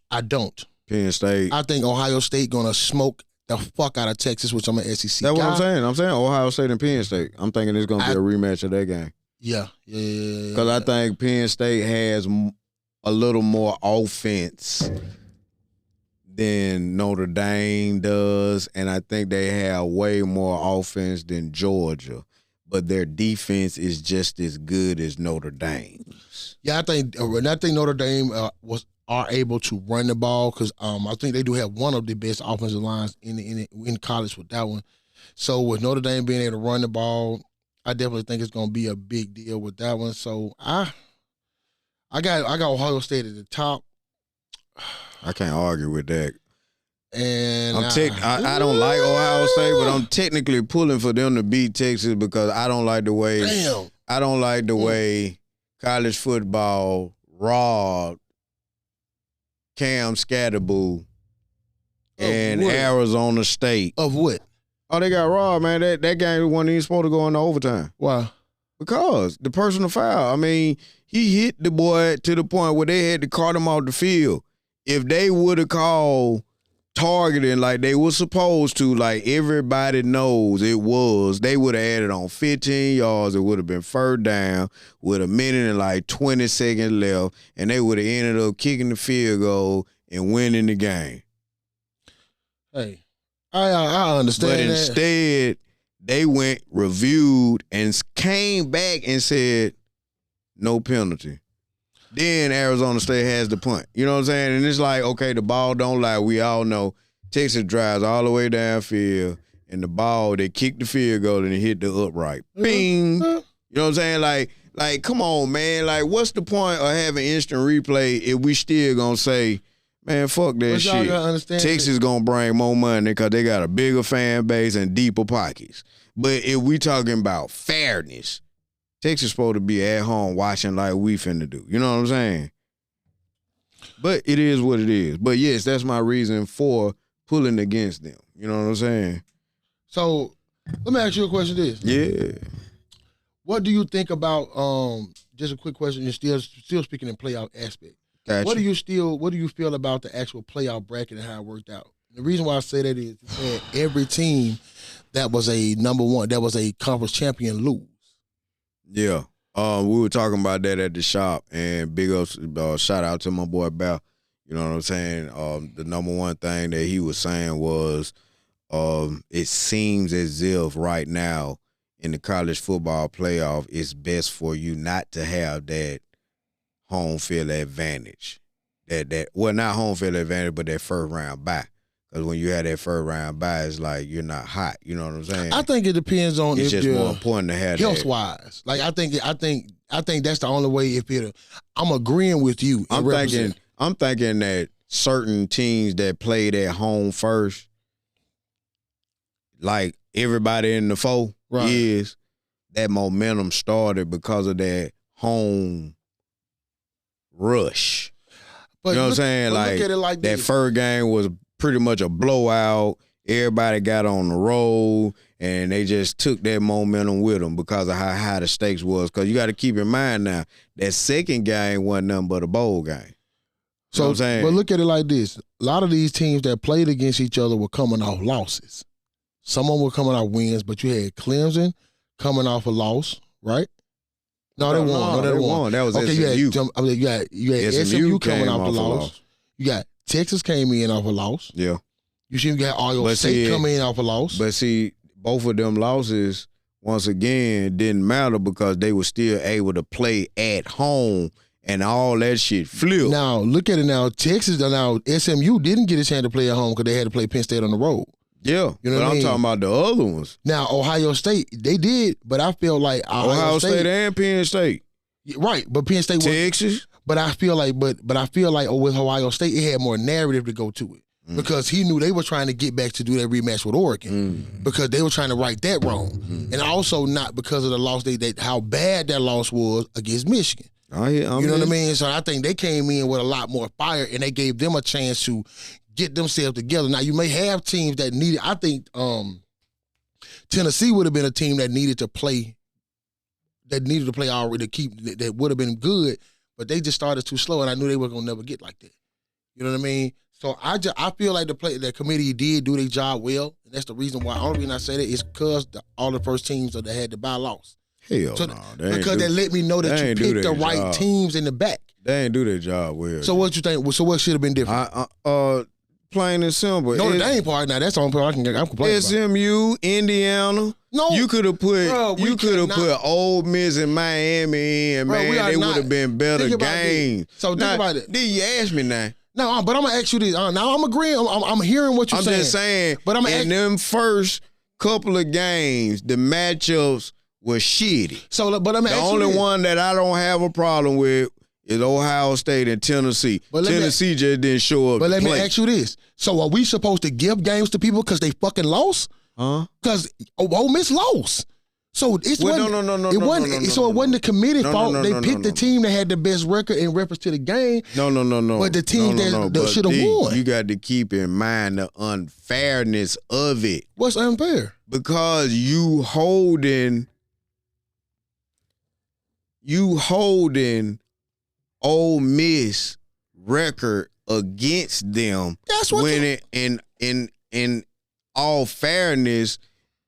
I don't. Penn State. I think Ohio State gonna smoke the fuck out of Texas, which I'm an SEC guy. That's what I'm saying. I'm saying Ohio State and Penn State. I'm thinking it's gonna be a rematch of that game. Yeah. Because I think Penn State has a little more offense than Notre Dame does, and I think they have way more offense than Georgia. But their defense is just as good as Notre Dame's. Yeah, I think Notre Dame are able to run the ball because I think they do have one of the best offensive lines in college with that one. So with Notre Dame being able to run the ball, I definitely think it's going to be a big deal with that one. So I got Ohio State at the top. I can't argue with that. And I don't like Ohio State, but I'm technically pulling for them to beat Texas because I don't like the way way college football robbed Cam Scatterboo and Arizona State. Of what? Oh, they got robbed, man. That game wasn't even supposed to go into overtime. Why? Because the personal foul. I mean, he hit the boy to the point where they had to cart him off the field. If they would have called targeting like they were supposed to, like everybody knows it was, they would have added on 15 yards. It would have been third down with a minute and like 20 seconds left, and they would have ended up kicking the field goal and winning the game. Hey. I understand but that. Instead, they went, reviewed, and came back and said, no penalty. Then Arizona State has the punt. You know what I'm saying? And it's like, okay, the ball don't lie. We all know Texas drives all the way downfield, and the ball, they kick the field goal and it hit the upright. Bing! You know what I'm saying? Like, come on, man. Like, what's the point of having instant replay if we still gonna say, man, fuck that shit. Texas gonna bring more money because they got a bigger fan base and deeper pockets. But if we talking about fairness, Texas supposed to be at home watching like we finna do. You know what I'm saying? But it is what it is. But yes, that's my reason for pulling against them. You know what I'm saying? So let me ask you a question. Yeah. What do you think about? Just a quick question. You're still speaking in playoff aspect. Gotcha. What do you feel about the actual playoff bracket and how it worked out? The reason why I say that is that every team that was a number one, that was a conference champion lose. Yeah. We were talking about that at the shop, and big ups, shout out to my boy Bell. You know what I'm saying? The number one thing that he was saying was it seems as if right now in the college football playoff, it's best for you not to have that home field advantage. Well, not home field advantage, but that first round bye. Because when you have that first round bye, it's like you're not hot. You know what I'm saying? I think it depends on it's if just more important to have health wise. Like I think that's the only way. I'm agreeing with you. I'm thinking that certain teams that played at home first, like everybody in the four, is that momentum started because of that home rush. But You know what I'm look- saying? but Like, look at it like that this. first game was pretty much a blowout. Everybody got on the roll, and they just took that momentum with them because of how high the stakes was. Because you got to keep in mind now, that second game wasn't nothing but a bowl game. You know what I'm saying? But look at it like this. A lot of these teams that played against each other were coming off losses. Some of them were coming off wins, but you had Clemson coming off a loss, right? No, they won. No, they won. That was Okay, SMU. you had SMU coming came off the a loss. You got Texas came in off a loss. Yeah. You see, you got Iowa But State see, coming in off a loss. But see, both of them losses, once again, didn't matter because they were still able to play at home and all that shit flipped. Now, look at it now. Now SMU didn't get a chance to play at home because they had to play Penn State on the road. Yeah, You know but what I I'm mean? talking about the other ones. Now, Ohio State, they did, but I feel like Ohio State and Penn State. right, but Penn State was, Texas. but I feel like, with Ohio State, it had more narrative to go to it because he knew they were trying to get back to do that rematch with Oregon because they were trying to right that wrong, and also not because of the loss how bad that loss was against Michigan. You know what I mean? So I think they came in with a lot more fire, and they gave them a chance to get themselves together. Now you may have teams that needed. I think Tennessee would have been a team that needed to play. That needed to play already to keep. That would have been good, but they just started too slow, and I knew they were gonna never get like that. You know what I mean? So I feel like the committee did do their job well, and that's the reason why. Only reason I say that is because all the first teams that had to buy lost. Hell So no. because they let me know that they you ain't do picked the their right job. teams in the back. They ain't do their job well. So what you think? So what should have been different? Plain and simple. Notre Dame part. Now that's the only part I'm complaining about. SMU, Indiana. No, You could have put Bro, we cannot- put Ole Miss and Miami in, Bro, we man. are They not- would have been better Think about games. this. So think Now, about it. Then you ask me now. No, but I'm gonna ask you this. Now I'm agreeing. I'm hearing what you're I'm saying. just saying. But I'm in them first couple of games, the matchups were shitty. So, but I'm The only this. one that I don't have a problem with is Ohio State and Tennessee. But let me- Tennessee just didn't show up But to let me play. ask you this. So are we supposed to give games to people because they fucking lost? Huh? Because Ole Miss lost. So it's Well, wasn't, no, it no, wasn't. no, no, so no, it wasn't the committee no, fault. no, They no, picked the no. team that had the best record in reference to the game. No. But the team that But should have D, won. You got to keep in mind the unfairness of it What's unfair? because you holding Ole Miss record against them. That's what. When it in all fairness,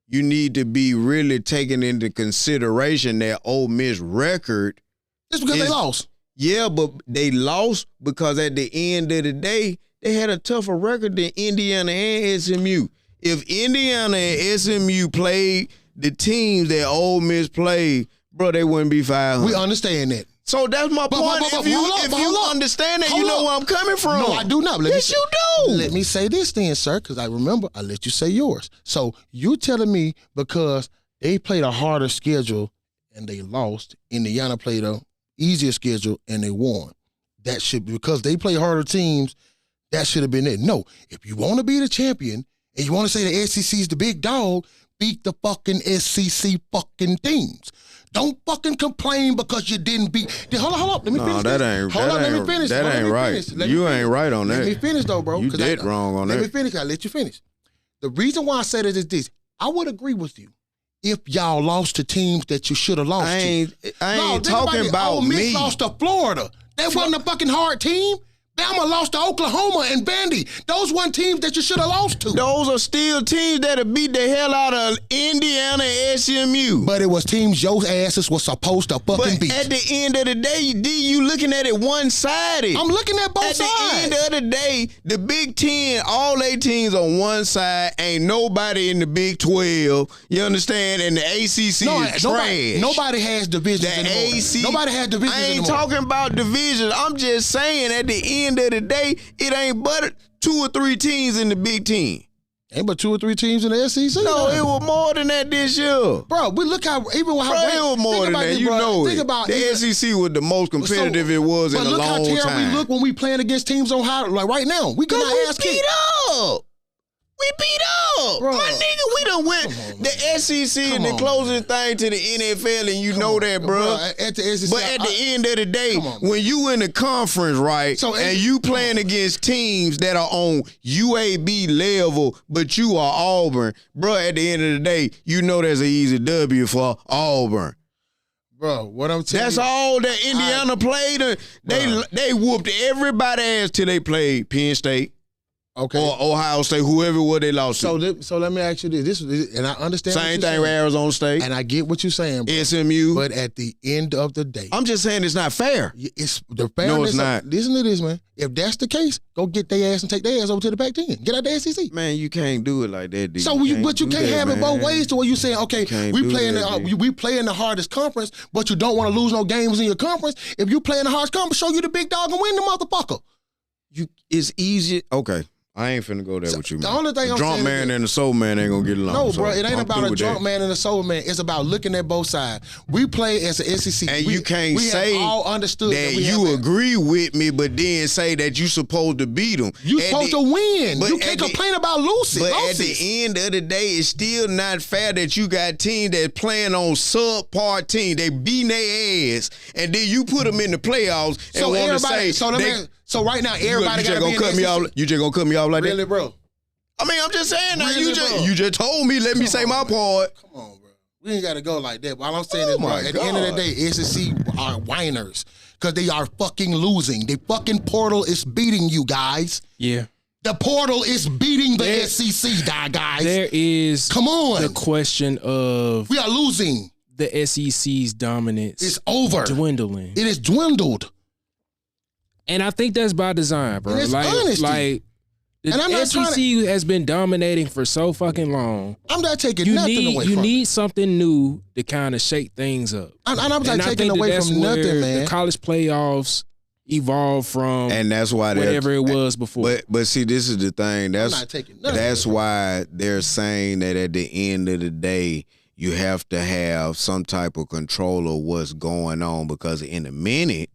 you need to be really taking into consideration that Ole Miss record. It's because they is- lost. Yeah, but they lost because at the end of the day, they had a tougher record than Indiana and SMU. If Indiana and SMU played the teams that Ole Miss played, bro, they wouldn't be 500. We understand that. So that's my But- point. but If you hold up. understand that, Hold you know up. where I'm coming from. No, I do not. Yes, you do. Let me say this then, sir, because I remember I let you say yours. So you telling me because they played a harder schedule and they lost, Indiana played a easier schedule and they won. That should be because they play harder teams. That should have been it. No, if you want to be the champion and you want to say the SEC is the big dog, beat the fucking SEC fucking teams. Don't fucking complain because you didn't beat. Hold up. Let me finish. that this. ain't. Hold that up, ain't, let me finish. That Hold on, ain't let me right. finish. Let me You finish. ain't right on Let that. me finish though, bro. You 'cause dead wrong on let that. me finish. I let you finish. The reason why I said it is this. I would agree with you if y'all lost to teams that you should have lost I to. ain't Think talking it. about Ole Miss me. lost to Florida. That wasn't a fucking hard team. Bama lost to Oklahoma and Vandy. Those weren't teams that you should have lost to. Those are still teams that'll beat the hell out of Indiana and SMU. But it was teams your asses was supposed to fucking But beat. at the end of the day, D, you looking at it one-sided. I'm looking at both At sides. the end of the day, the Big Ten, all they teams on one side, ain't nobody in the Big 12. You understand? And the ACC is trash. Nobody has divisions The anymore. AC Nobody has divisions I ain't anymore. talking about divisions. I'm just saying at the end of the day, it ain't but 2 or 3 teams in the Big Ten. Ain't but 2 or 3 teams in the SEC. No, now. it was more than that this year. Bro, we look how even how Bro, it was more think than about that. this, You bro. know Think it. about The SEC was the most competitive So- it was in but a look long how terrible time. we look when we playing against teams on high. Like right now, we get our ass kicked. Up. We beat up. Bro. My nigga, we done went on, the SEC and the closest thing to the NFL, and you know that, bro. At the SEC, But at the end of the day, when you in the conference, right, and you playing against teams that are on UAB level, but you are Auburn, bro, at the end of the day, you know there's an easy W for Auburn. Bro, what I'm telling you. That's all that Indiana played. They whooped everybody's ass till they played Penn State. Okay. Or Ohio State, whoever it was they lost to. So let me ask you this, and I understand. Same thing with Arizona State. And I get what you're saying, bro. SMU. But at the end of the day, I'm just saying it's not fair. It's the fairness. No, it's not. Listen to this, man. If that's the case, go get their ass and take their ass over to the Pac-10. Get out the SEC. Man, you can't do it like that, dude. So you can't have it both ways to where you saying, okay, we play in the hardest conference, but you don't want to lose no games in your conference. If you play in the hardest conference, show you the big dog and win the motherfucker. It's easy. Okay. I ain't finna go there with you, man. The only thing the I'm drunk saying man and the soul man ain't gonna get along. No, so bro, it ain't I'm about a drunk that. man and a soul man. It's about looking at both sides. We play as an SEC. And you can't say all understood that you agree with me, but then say that you supposed to beat them. You supposed to win. You can't complain about losing. But at the end of the day, it's still not fair that you got teams that playing on subpar teams. They beating their ass, and then you put them in the playoffs and want to say. So right now, everybody got to be cut me off. You just gonna cut me off like that? Really, bro? I mean, I'm just saying. Now Really, you just told me. Let me say my part. Come on, bro. We ain't got to go like that. But all I'm saying is, bro, at the end of the day, SEC are whiners because they are fucking losing. The fucking portal is beating you guys. Yeah. The portal is beating the SEC, guys. There is Come on. the question of We are losing. the SEC's dominance. It's over. Dwindling. It is dwindled. And I think that's by design, bro. And it's honesty. The And I'm not SEC has been dominating for so fucking long. I'm not taking nothing away from it. You need something new to kind of shake things up. I'm not And taking away that's from where nothing, man. The college playoffs evolved from, And that's why whatever it was before. But see, this is the thing. I'm not taking nothing. That's why they're saying that at the end of the day, you have to have some type of control of what's going on, because in a minute,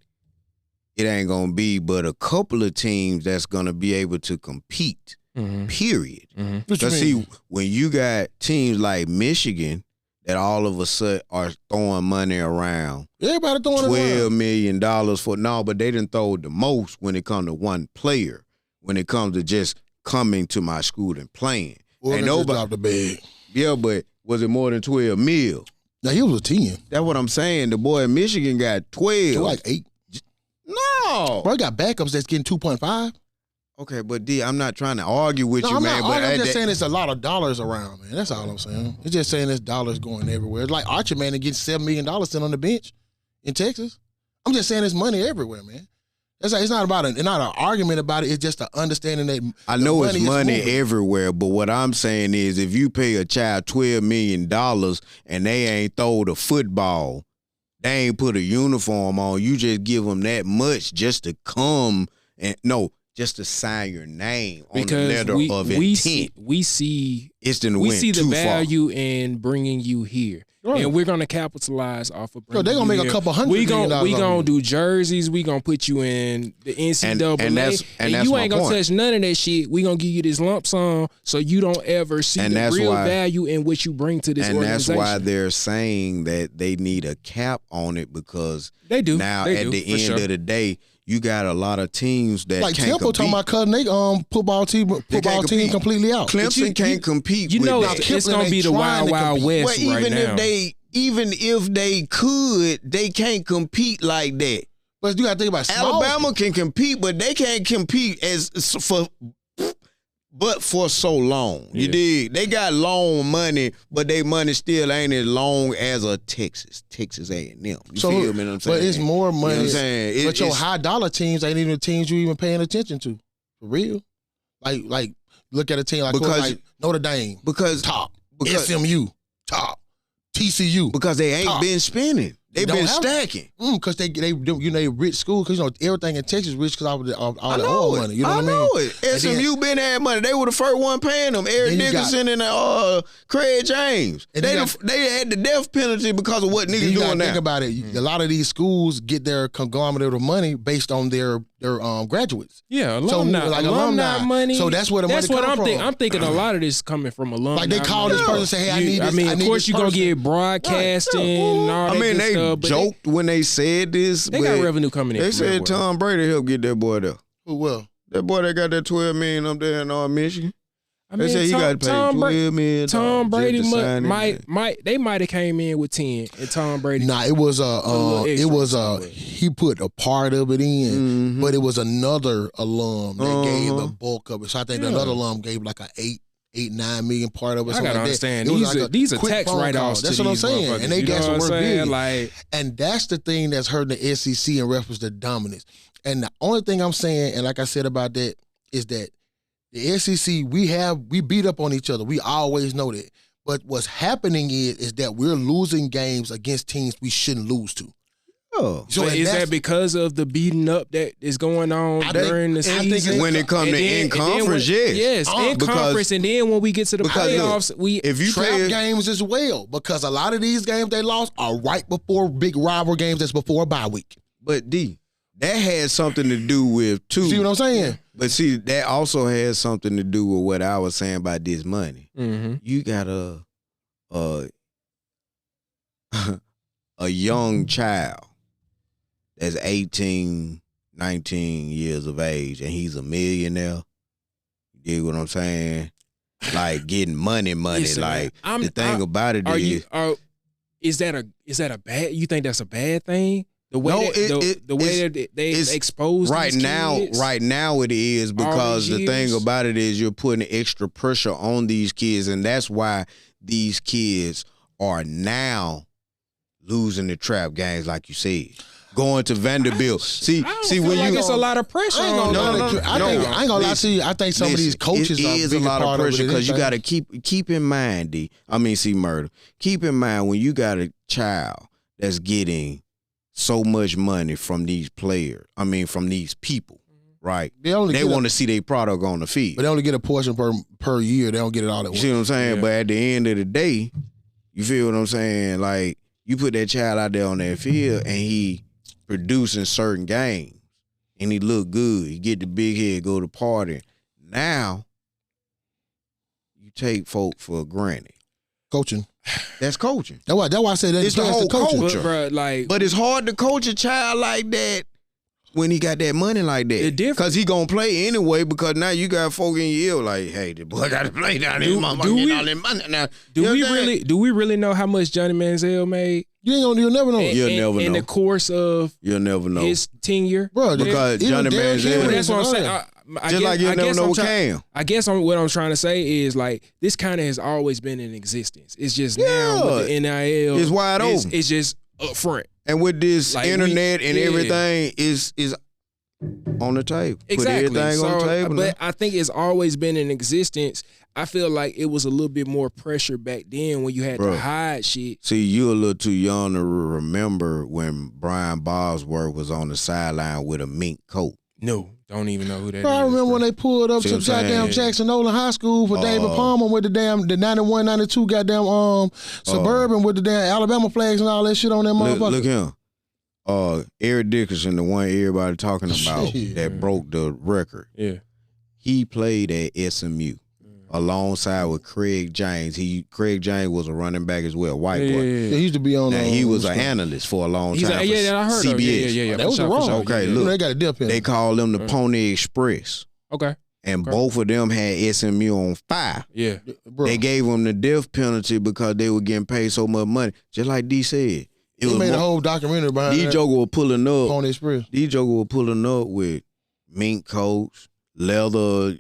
it ain't gonna be but a couple of teams that's gonna be able to compete. Period. Because see, when you got teams like Michigan that all of a sudden are throwing money around, Everybody throwing $12 million for but they didn't throw the most when it comes to one player. When it comes to just coming to my school and playing, ain't nobody dropped the bag. Yeah, but was it more than 12 mil? Now he was a 10. That's what I'm saying. The boy in Michigan got 12. Like 8. No. Bro, I got backups that's getting 2.5. Okay, but D, I'm not trying to argue with you, I'm man. not, I'm just saying it's a lot of dollars around, man. That's all I'm saying. It's just saying there's dollars going everywhere. It's like Archer, man, and getting $7 million sitting on the bench in Texas. I'm just saying there's money everywhere, man. It's not an argument about it. It's just an understanding that I know it's money everywhere, but what I'm saying is if you pay a child $12 million and they ain't throw the football, they ain't put a uniform on, you just give them that much just to come and just to sign your name on the letter of intent. We see the value in bringing you here. Right. And we're gonna capitalize off of bringing they're gonna make here. a couple $100 million. We gonna do jerseys. We gonna put you in the NCAA, and that's you ain't gonna point. touch none of that shit. We gonna give you this lump sum so you don't ever see the real value in what you bring to this organization. And that's why they're saying that they need a cap on it, because they do. Now at the end of the day, you got a lot of teams that like can't Temple compete. Talking about cutting their football team completely out. Clemson can't compete. You know with it's gonna be the wild west well, right now. Even if they could, they can't compete like that. But you got to think about Alabama can compete, but they can't compete for so long. You dig? They got long money, but their money still ain't as long as a Texas A&M. You feel me what I'm saying? But it's more money. You know what I'm saying? But your high dollar teams ain't even the teams you even paying attention to. For real. Like look at a team like Notre Dame. Because SMU. Top. TCU. Because they ain't been spending. They've been stacking. Because they rich school. Because everything in Texas rich because all the oil money. You know what I mean? I know it. SMU been had money. They were the first one paying them. Eric Dickerson and Craig James. They had the death penalty because of what niggas doing now. Think about it. A lot of these schools get their conglomerate of money based on their graduates. Yeah, alumni money. So that's where the money comes from. I'm thinking a lot of this coming from alumni. Like they call this person and say, hey, I need this. I mean, of course you're going to get broadcasting and all that good they stuff. joked when they said this. They got revenue coming in. They said Tom Brady helped get that boy there. Who will? That boy that got that $12 million up there in Michigan. I mean, they said he got paid $12 million. Tom Brady might have came in with 10, and Tom Brady. Nah, it was he put a part of it in, but it was another alum that gave the bulk of it. So I think another alum gave like a $8-9 million part of it. I gotta understand these are tax write-offs. That's what I'm saying, and they got some work big. Like, and that's the thing that's hurting the SEC in reference to dominance. And the only thing I'm saying, and like I said about that, is that the SEC, we beat up on each other. We always know that. But what's happening is that we're losing games against teams we shouldn't lose to. Oh. So is that because of the beating up that is going on during the season? When it comes to in-conference, yes. In-conference, and then when we get to the playoffs, if you trap games as well, because a lot of these games they lost are right before big rival games that's before a bye week. But D, that has something to do with too. See what I'm saying? But see, that also has something to do with what I was saying about this money. Mm-hmm. You got a young child that's 18, 19 years of age, and he's a millionaire. You get what I'm saying? Like getting money. Listen, like the thing about it is that a bad? You think that's a bad thing? The way that they expose right these now, kids? Right now it is, because the thing about it is you're putting extra pressure on these kids, and that's why these kids are now losing the trap games, like you said. Going to Vanderbilt. See when you it's a lot of pressure. I ain't gonna lie to you. I think some of these coaches is a lot of pressure, because you got to keep in mind, D. Murder. Keep in mind when you got a child that's getting so much money from these players. From these people, right? They want to see their product on the field. But they only get a portion per year. They don't get it all at once. You see what I'm saying? Yeah. But at the end of the day, you feel what I'm saying? Like, you put that child out there on that field and he producing certain games and he look good. He get the big head, go to party. Now, you take folk for granted. Coaching. That's coaching. That's why I said that it's the whole culture. But it's hard to coach a child like that when he got that money like that. Because he gonna play anyway, because now you got folk in your ear like, hey, the boy got to play down there. Mama getting all that money now. Do we really know how much Johnny Manziel made? You'll never know. You'll never know. In the course of his tenure. Bro, because Johnny Manziel. That's what I'm saying. You'll never know Cam. I guess what I'm trying to say is, like, this kind of has always been in existence. It's just now with the NIL. It's wide open. It's just up front. And with this internet and everything is on the table. Exactly. Put everything on the table. But I think it's always been in existence. I feel like it was a little bit more pressure back then when you had to hide shit. See, you're a little too young to remember when Brian Bosworth was on the sideline with a mink coat. No, don't even know who that is. I remember when they pulled up to goddamn Jackson Nolan High School for David Palmer with the 91, 92 goddamn Suburban with the damn Alabama flags and all that shit on that motherfucker. Look him. Eric Dickerson, the one everybody talking about that broke the record. Yeah. He played at SMU alongside with Craig James. Craig James was a running back as well, white boy. Yeah, he used to be on. He was an analyst for a long time. I heard CBS. Yeah. That was wrong. Okay, look, they got a dip in. They called them the Pony Express. Okay. And both of them had SMU on fire. Yeah. Bro. They gave them the death penalty because they were getting paid so much money. Just like D said. He made a whole documentary behind these Joker were pulling up. Pony Express. These Joker were pulling up with mink coats, leather,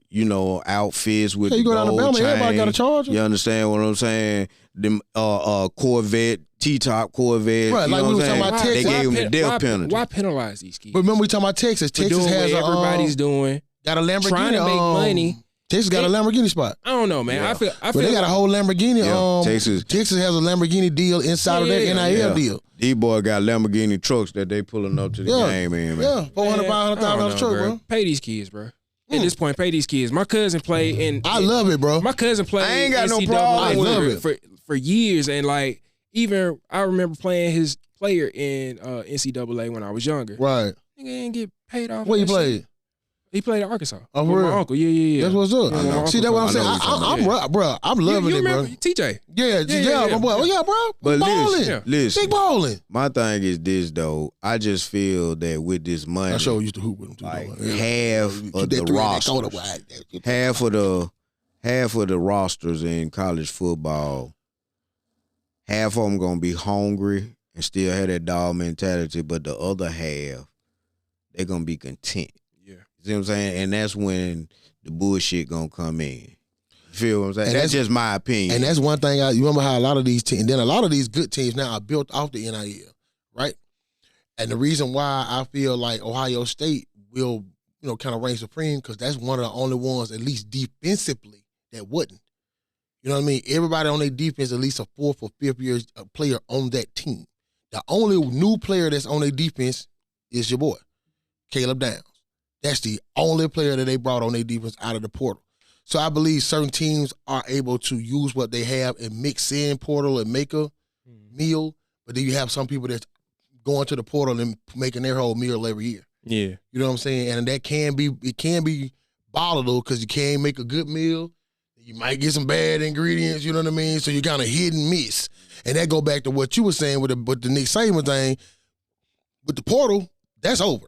outfits with you go to Alabama, chain. everybody got a charge. You understand what I'm saying? Them Corvette, T-top Corvette. Right, like we were talking about Texas. They gave them the death penalty. Why penalize these kids? But remember we talking about Texas. Texas has everybody's doing. Got a Lamborghini. Trying to make money. Texas got a Lamborghini spot. I don't know, man. Yeah. I feel but they got a whole Lamborghini. Texas has a Lamborghini deal inside of that NIL deal. These boys got Lamborghini trucks that they pulling up to the game in, man. Yeah, $400, $500 truck, bro. Pay these kids, bro. At this point, pay these kids. My cousin played and I love it, bro. My cousin played. I ain't got no NCAA problem. I love it for years, and like even I remember playing his player in NCAA when I was younger. Right. Nigga ain't get paid off. Where you that shit. played? He played at Arkansas. Oh, with real? my uncle. Yeah. That's what's up. Yeah, See, that's what I'm saying. I'm loving you it, remember bro. TJ? Yeah, my boy. Oh, yeah, bro. But Balling. listen, Big balling. my thing is this though. I just feel that with this money, I sure used to hoop with him too. like though. half of the rosters, half of the rosters in college football, half of them gonna be hungry and still have that dog mentality, but the other half, they're gonna be content. Yeah. You see what I'm saying? And that's when the bullshit gonna come in. You feel what I'm saying? And That's just my opinion. And that's one thing. You remember how a lot of these teams, and then a lot of these good teams now are built off the NIL, right? And the reason why I feel like Ohio State will, kind of reign supreme, because that's one of the only ones, at least defensively, that wouldn't. You know what I mean? Everybody on their defense, at least a fourth or fifth year player on that team. The only new player that's on their defense is your boy, Caleb Downs. That's the only player that they brought on their defense out of the portal. So I believe certain teams are able to use what they have and mix in portal and make a meal. But then you have some people that's going to the portal and making their whole meal every year. Yeah. You know what I'm saying? And that can be volatile because you can't make a good meal. You might get some bad ingredients, you know what I mean? So you kind of hit and miss. And that go back to what you were saying with the Nick Saban thing. With the portal, that's over.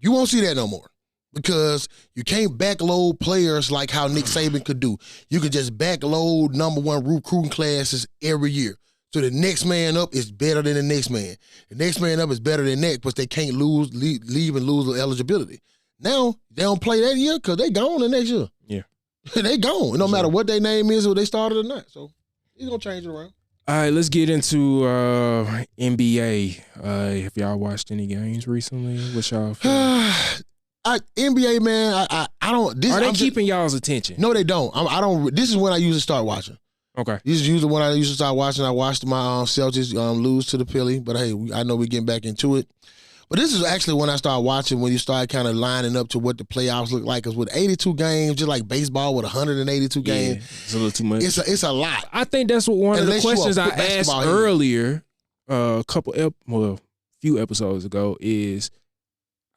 You won't see that no more because you can't backload players like how Nick Saban could do. You could just backload number one recruiting classes every year. So the next man up is better than the next man. The next man up is better than that, but they can't leave and lose the eligibility. Now, they don't play that year because they gone the next year. Yeah. They gone. No matter what their name is or they started or not. So he's going to change it around. All right, let's get into NBA. Have y'all watched any games recently? What y'all feel? NBA, man, I don't. Are they keeping y'all's attention? No, they don't. I don't. This is when I usually start watching. Okay. This is usually when I usually start watching. I watched my Celtics lose to the Philly, but hey, I know we're getting back into it. But this is actually when I start watching, when you start kind of lining up to what the playoffs look like. Because with 82 games, just like baseball with 182 games, it's a little too much. It's a lot. I think that's what one of the questions I asked earlier, few episodes ago is,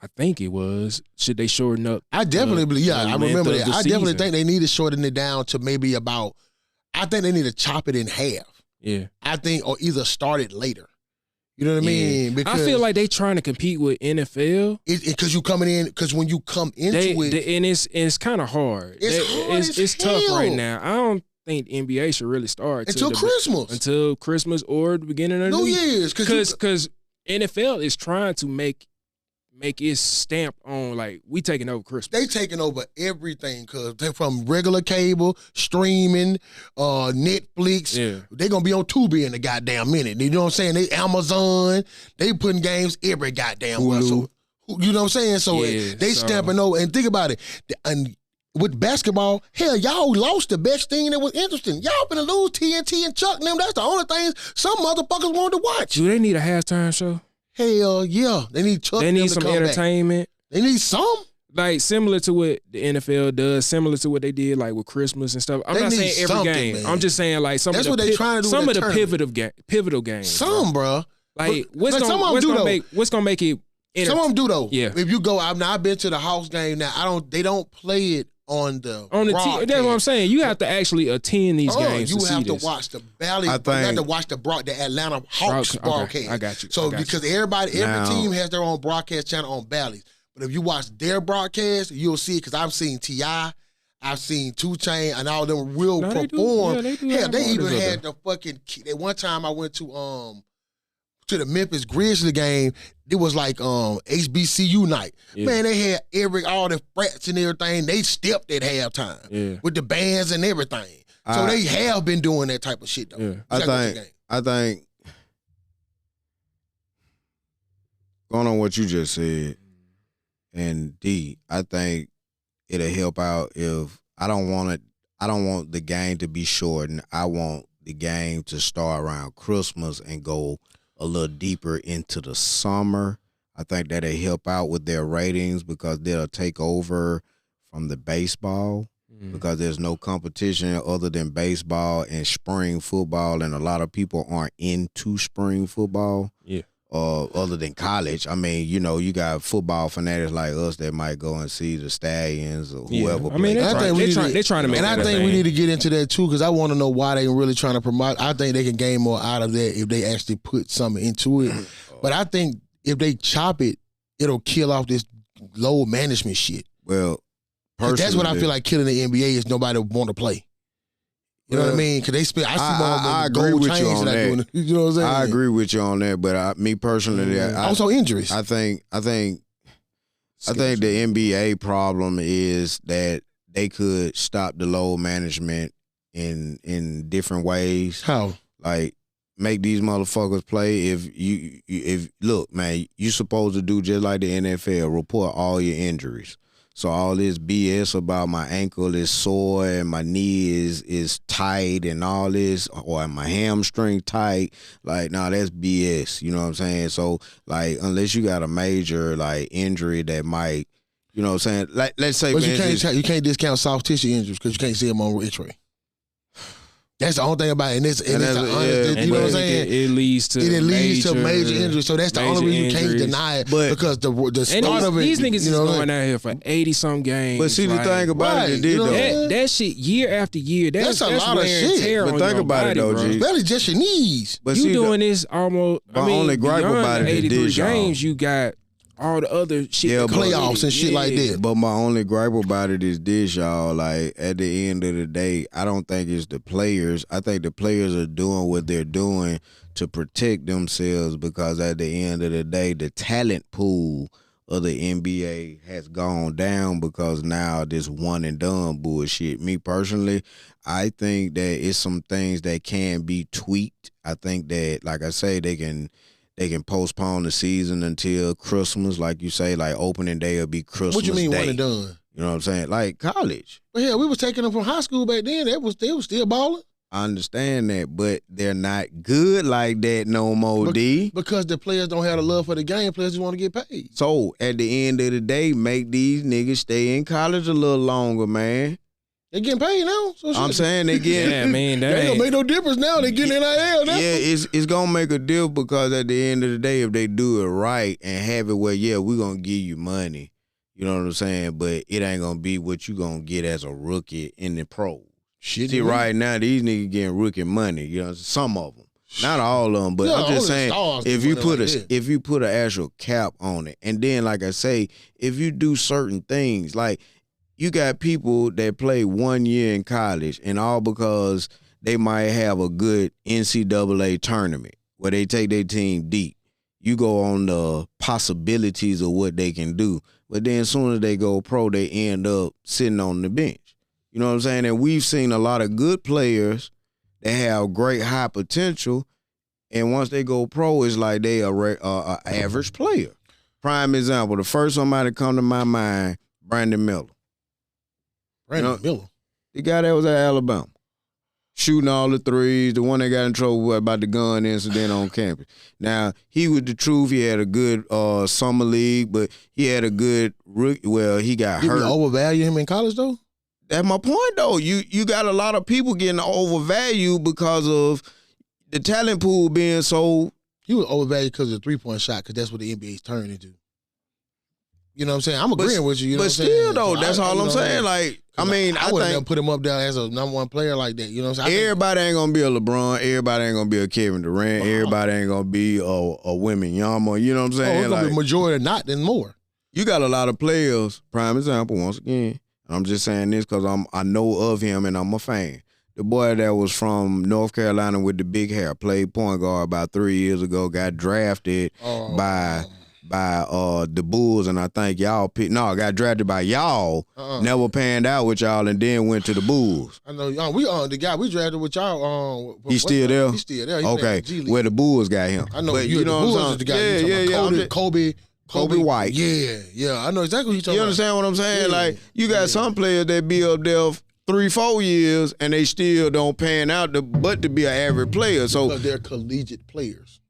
I think it was, should they shorten up? I definitely believe. Yeah, I remember that. I definitely season? think they need to shorten it down to maybe about. I think they need to chop it in half. Yeah. I think, or either start it later. You know what I mean? Because I feel like they trying to compete with NFL. Because you coming in, because when you come into it, and it's kind of hard. It's tough right now. I don't think the NBA should really start until Christmas or the beginning of the New year. Year's, because NFL is trying to make its stamp on, like, we taking over Christmas. They taking over everything because they're from regular cable, streaming, Netflix. Yeah. They gonna be on Tubi in a goddamn minute. You know what I'm saying? They Amazon. They putting games every goddamn one. So, you know what I'm saying? So they stamping over. And think about it. And with basketball, hell, y'all lost the best thing that was interesting. Y'all finna lose TNT and Chuck and them. That's the only things some motherfuckers wanted to watch. Do they need a halftime show? Hell yeah. They need Chuck. They need some entertainment. They need some. Like, similar to what the NFL does, similar to what they did, like, with Christmas and stuff. I'm not saying every game. Man. I'm just saying, like, some of the pivotal games. Some, bro. Like, what's gonna make it? Some of them do though. Yeah. If you go, I've been to the Hawks game now. They don't play it on the TV. That's what I'm saying. You have to actually attend these games. You have to watch the Valley. You have to watch the Atlanta Hawks broadcast. I got you. So because every team has their own broadcast channel on Bally's. But if you watch their broadcast, you'll see it because I've seen T.I., I've seen 2 Chainz, and all of them will perform. They even had the fucking. One time I went to the Memphis Grizzlies game. It was like HBCU night. Yeah. Man, they had all the frats and everything. They stepped at halftime with the bands and everything. So they have been doing that type of shit though. Yeah. I think going on what you just said, and D, I think it'll help out if I don't want the game to be shortened. I want the game to start around Christmas and go a little deeper into the summer. I think that'll help out with their ratings because they'll take over from the baseball because there's no competition other than baseball and spring football, and a lot of people aren't into spring football. Yeah. other than college. I mean, you got football fanatics like us that might go and see the Stallions or whoever. I mean, they're trying to make and that I think we need to get into that too, because I want to know why they really trying to promote. I think they can gain more out of that if they actually put something into it. But I think if they chop it, it'll kill off this low management shit. Well, that's what I feel like killing the NBA is nobody want to play. You know what I mean? Because they spend. I agree with you on that. You know what I'm saying? I agree with you on that, but me personally, also injuries. I think the NBA problem is that they could stop the load management in different ways. How? Like make these motherfuckers play. If look, man, you supposed to do just like the NFL. Report all your injuries. So all this BS about my ankle is sore and my knee is tight and all this, or my hamstring tight, like, nah, that's BS. You know what I'm saying? So, like, unless you got a major, like, injury that might, you know what I'm saying? Like, let's say, but you can't discount soft tissue injuries because you can't see them on X-ray. That's the only thing about it. You know what I'm saying? It leads to major injuries. So that's the only reason you can't deny it, because the start of it. These niggas is going out here for 80-some games. But see, the thing about it, that shit year after year. That's a lot of shit. But think about it, though, G. Barely just your knees. But you doing this almost. My only gripe about it is this, games, you got all the other shit, playoffs and shit like that. But my only gripe about it is this, y'all. Like, at the end of the day, I don't think it's the players. I think the players are doing what they're doing to protect themselves, because at the end of the day, the talent pool of the NBA has gone down because now this one and done bullshit. Me personally, I think that it's some things that can be tweaked. I think that, like I say, they can postpone the season until Christmas, like you say, like opening day will be Christmas Day. What you mean one and done? You know what I'm saying? Like college. Well, yeah, we was taking them from high school back then. They was still balling. I understand that, but they're not good like that no more, D. Because the players don't have the love for the game. Players just want to get paid. So, at the end of the day, make these niggas stay in college a little longer, man. They getting paid now. So I'm saying they getting. Yeah, man, that ain't gonna make no difference now. They getting NIL now. Yeah, it's gonna make a difference, because at the end of the day, if they do it right and have it where, yeah, we're gonna give you money, you know what I'm saying, but it ain't gonna be what you gonna get as a rookie in the pro. Shit. See, right now these niggas getting rookie money. You know, some of them, not all of them, but I'm just saying, if you put an actual cap on it, and then like I say, if you do certain things like. You got people that play 1 year in college, and all because they might have a good NCAA tournament where they take their team deep. You go on the possibilities of what they can do. But then as soon as they go pro, they end up sitting on the bench. You know what I'm saying? And we've seen a lot of good players that have great high potential, and once they go pro, it's like they are a average player. Prime example, the first somebody come to my mind, Brandon Miller. Miller. The guy that was at Alabama. Shooting all the threes, the one that got in trouble about the gun incident on campus. Now, he was the truth. He had a good summer league, but he had a good rookie. Well, he got hurt. Did you overvalue him in college, though? That's my point, though. You got a lot of people getting overvalued because of the talent pool being so. He was overvalued because of the three-point shot, because that's what the NBA's turned into. You know what I'm saying? I'm agreeing with you. You know but what I'm still, saying? though, that's all I'm saying. Like, I mean, I wouldn't have put him up down as a number one player like that. You know what I'm saying? Everybody ain't gonna be a LeBron. Everybody ain't gonna be a Kevin Durant. Everybody ain't gonna be a Wembanyama. You know what I'm saying? It's gonna be majority not than more. You got a lot of players. Prime example, once again. I'm just saying this because I know of him and I'm a fan. The boy that was from North Carolina with the big hair played point guard about 3 years ago. Got drafted by the Bulls, and I think y'all got drafted by y'all, never panned out with y'all, and then went to the Bulls. I know the guy we drafted with y'all. He's still there? He's still there. Okay, where the Bulls got him. I know, but you know what I'm saying? Yeah. Kobe White. Yeah. I know exactly what you're talking about. You understand what I'm saying? Yeah. Like, you got some players that be up there 3-4 years, and they still don't pan out but to be an average player. So because they're collegiate players.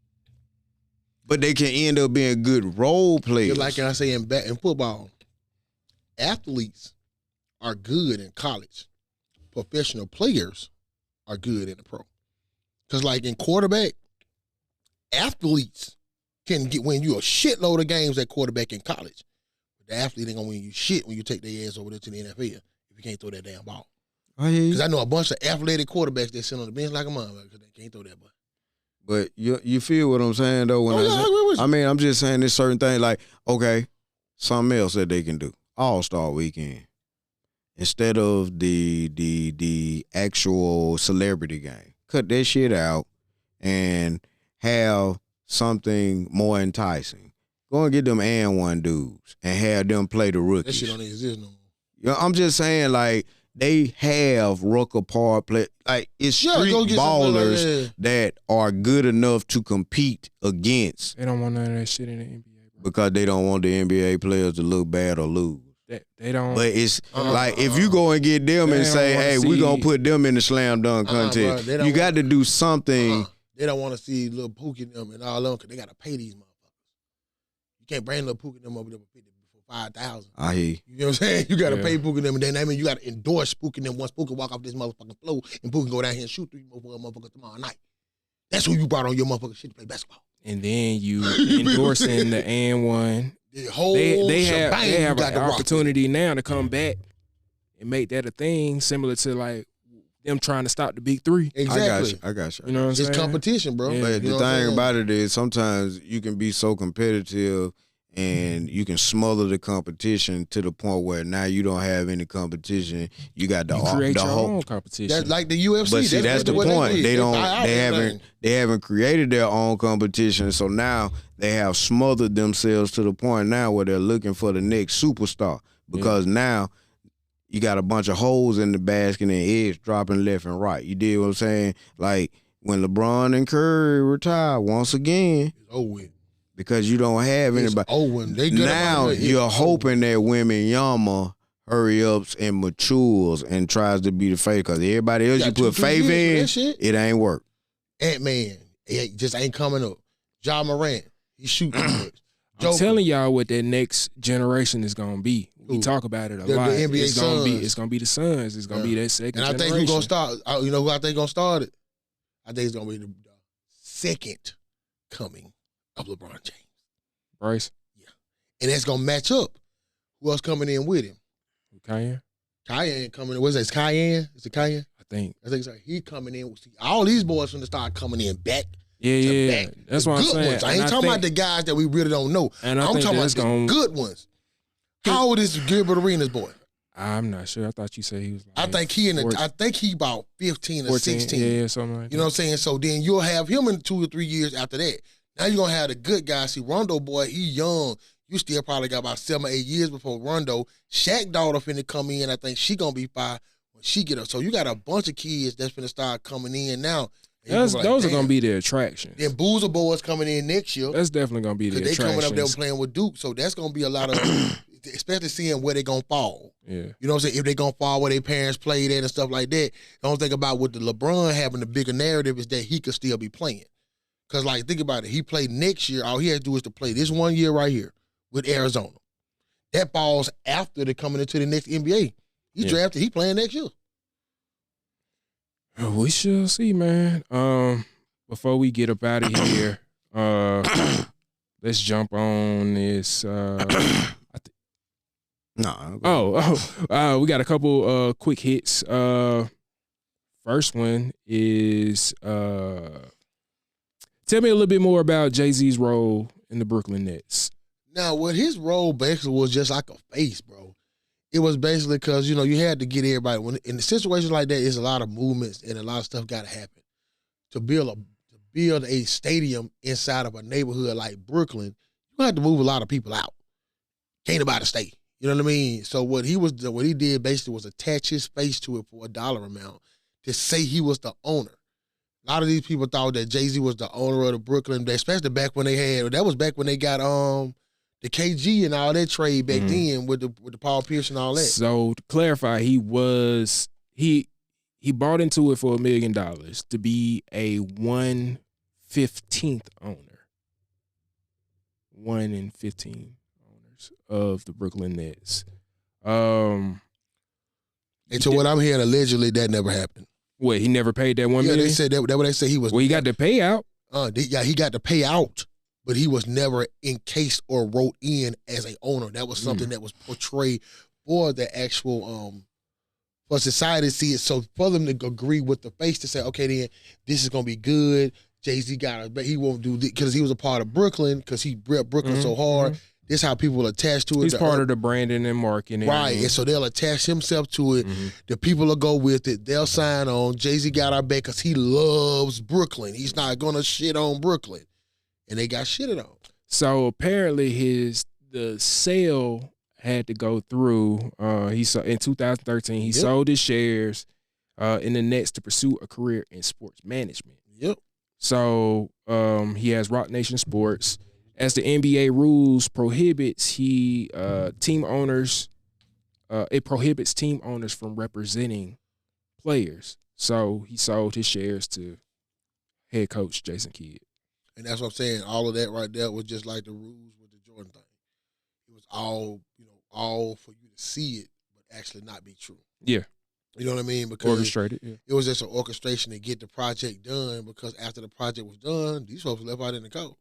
But they can end up being good role players. Like I say in football, athletes are good in college. Professional players are good in the pro. Because like in quarterback, athletes can win you a shitload of games at quarterback in college. But the athlete ain't gonna win you shit when you take their ass over there to the NFL if you can't throw that damn ball. Because I know a bunch of athletic quarterbacks that sit on the bench like a motherfucker because they can't throw that ball. But you feel what I'm saying though? When I mean, I'm just saying this certain thing like, okay, something else that they can do. All-Star Weekend. Instead of the actual celebrity game. Cut that shit out and have something more enticing. Go and get them and one dudes and have them play the rookies. That shit don't exist no more. You know, I'm just saying, like, they have Rucker Park play. Like, it's street ballers that are good enough to compete against. They don't want none of that shit in the NBA, bro. Because they don't want the NBA players to look bad or lose. They don't. But it's like if you go and get them and say, hey, we're going to put them in the slam dunk contest, you got to do something. They don't want to see little Pookie and them and all of them because they got to pay these motherfuckers. You can't bring little Pookie and them over there for $5,000. I hear you. You know what I'm saying? You got to pay Pookie and them, and then I mean you got to endorse Pookie and them once Pookie walk off this motherfucking floor and Pookie go down here and shoot 3 motherfuckers tomorrow night. That's who you brought on your motherfucking shit to play basketball. And then you endorsing the and one. The whole they have an rock opportunity now to come back and make that a thing, similar to like them trying to stop the big three. Exactly. I got you. You know what I'm saying? It's competition, bro. Yeah. But the thing about it is sometimes you can be so competitive and you can smother the competition to the point where now you don't have any competition. You got the create your whole own competition. That's like the UFC. But see, that's the point. They They haven't created their own competition, so now they have smothered themselves to the point now where they're looking for the next superstar. Because now you got a bunch of holes in the basket and eggs dropping left and right. You did what I'm saying? Like when LeBron and Curry retire once again. It's over with. Because you don't have anybody. Now you're hoping that Wembanyama hurry ups and matures and tries to be the face. Because everybody else you put faith in, it ain't work. Ant-Man, it just ain't coming up. Ja Morant, he shooting. I'm telling y'all what that next generation is gonna be. We talk about it a lot. The NBA it's gonna be the Suns. It's gonna be that second generation. And I think who's gonna start? You know who I think gonna start it? I think it's gonna be the second coming of LeBron James. Bryce? Yeah. And that's going to match up. Who else coming in with him? Cayenne? Cayenne coming in. What's that? It's Cayenne? Is it Cayenne? I think so. He coming in. See, all these boys from the start coming in back. Yeah. Back. That's what I'm saying. Ones. I ain't talking about the guys that we really don't know. And I'm talking about the good ones. How old is Gilbert Arenas' boy? I'm not sure. I thought you said he was like I think he about 15 or 14, 16. Yeah, something like that. You know what I'm saying? So then you'll have him in 2 or 3 years after that. Now you're going to have the good guys. See, Rondo, boy, he young. You still probably got about 7 or 8 years before Rondo. Shaq daughter finna come in. I think she going to be 5 when she get up. So you got a bunch of kids that's finna start coming in now. Those are going to be the attractions. Then Boozer boys coming in next year. That's definitely going to be the attractions. They coming up there playing with Duke. So that's going to be a lot of, especially seeing where they going to fall. Yeah. You know what I'm saying? If they going to fall where their parents played at and stuff like that. The only thing about with the LeBron having the bigger narrative is that he could still be playing. Because, like, think about it. He played next year. All he had to do is to play this 1 year right here with Arizona. That falls after they're coming into the next NBA. He drafted. He playing next year. We shall see, man. Before we get up out of here, let's jump on this. We got a couple quick hits. First one is tell me a little bit more about Jay-Z's role in the Brooklyn Nets. Now, what his role basically was just like a face, bro. It was basically because, you know, you had to get everybody. When in situations like that, it's a lot of movements and a lot of stuff got to happen. To build a stadium inside of a neighborhood like Brooklyn, you have to move a lot of people out. Can't nobody stay. You know what I mean? So what he did basically was attach his face to it for a dollar amount to say he was the owner. A lot of these people thought that Jay-Z was the owner of the Brooklyn, especially back when that was back when they got the KG and all that trade back then with the Paul Pierce and all that. So to clarify, he bought into it for $1 million to be a 1/15 owner. 1 in 15 owners of the Brooklyn Nets. And so what I'm hearing, allegedly that never happened. What, he never paid that $1 million? Yeah, they said that what they said he was. Well, he got the payout. He got the payout, but he was never encased or wrote in as a owner. That was something that was portrayed for the actual for society to see it. So for them to agree with the face to say, okay, then this is gonna be good. Jay-Z got it, but he won't do this because he was a part of Brooklyn because he ripped Brooklyn so hard. This is how people will attach to it. He's part of the branding and marketing. Right, and so they'll attach himself to it. The people will go with it. They'll sign on. Jay-Z got our back because he loves Brooklyn. He's not going to shit on Brooklyn. And they got shitted on. So apparently the sale had to go through. In 2013, he sold his shares in the Nets to pursue a career in sports management. Yep. So he has Rock Nation Sports. As the NBA rules prohibits, team owners from representing players. So he sold his shares to head coach Jason Kidd. And that's what I'm saying. All of that right there was just like the rules with the Jordan thing. It was all for you to see it, but actually not be true. Yeah. You know what I mean? Because orchestrated. Yeah. It was just an orchestration to get the project done. Because after the project was done, these folks left out in the cold.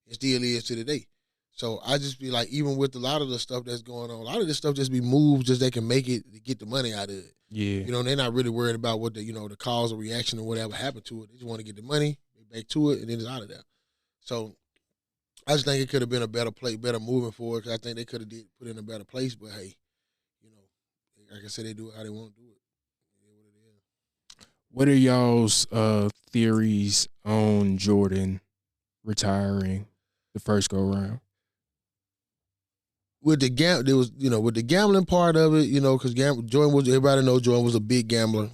It still is to today. So I just be like, even with a lot of the stuff that's going on, a lot of this stuff just be moved just they can make it to get the money out of it. Yeah. You know, they're not really worried about what the cause or reaction or whatever happened to it. They just want to get the money, back to it, and then it's out of there. So I just think it could have been a better play, better moving forward, because I think they could have put it in a better place. But hey, like I said, they do it how they want to do it. What are y'all's theories on Jordan retiring the first go round? With the with the gambling part of it, because everybody knows Jordan was a big gambler.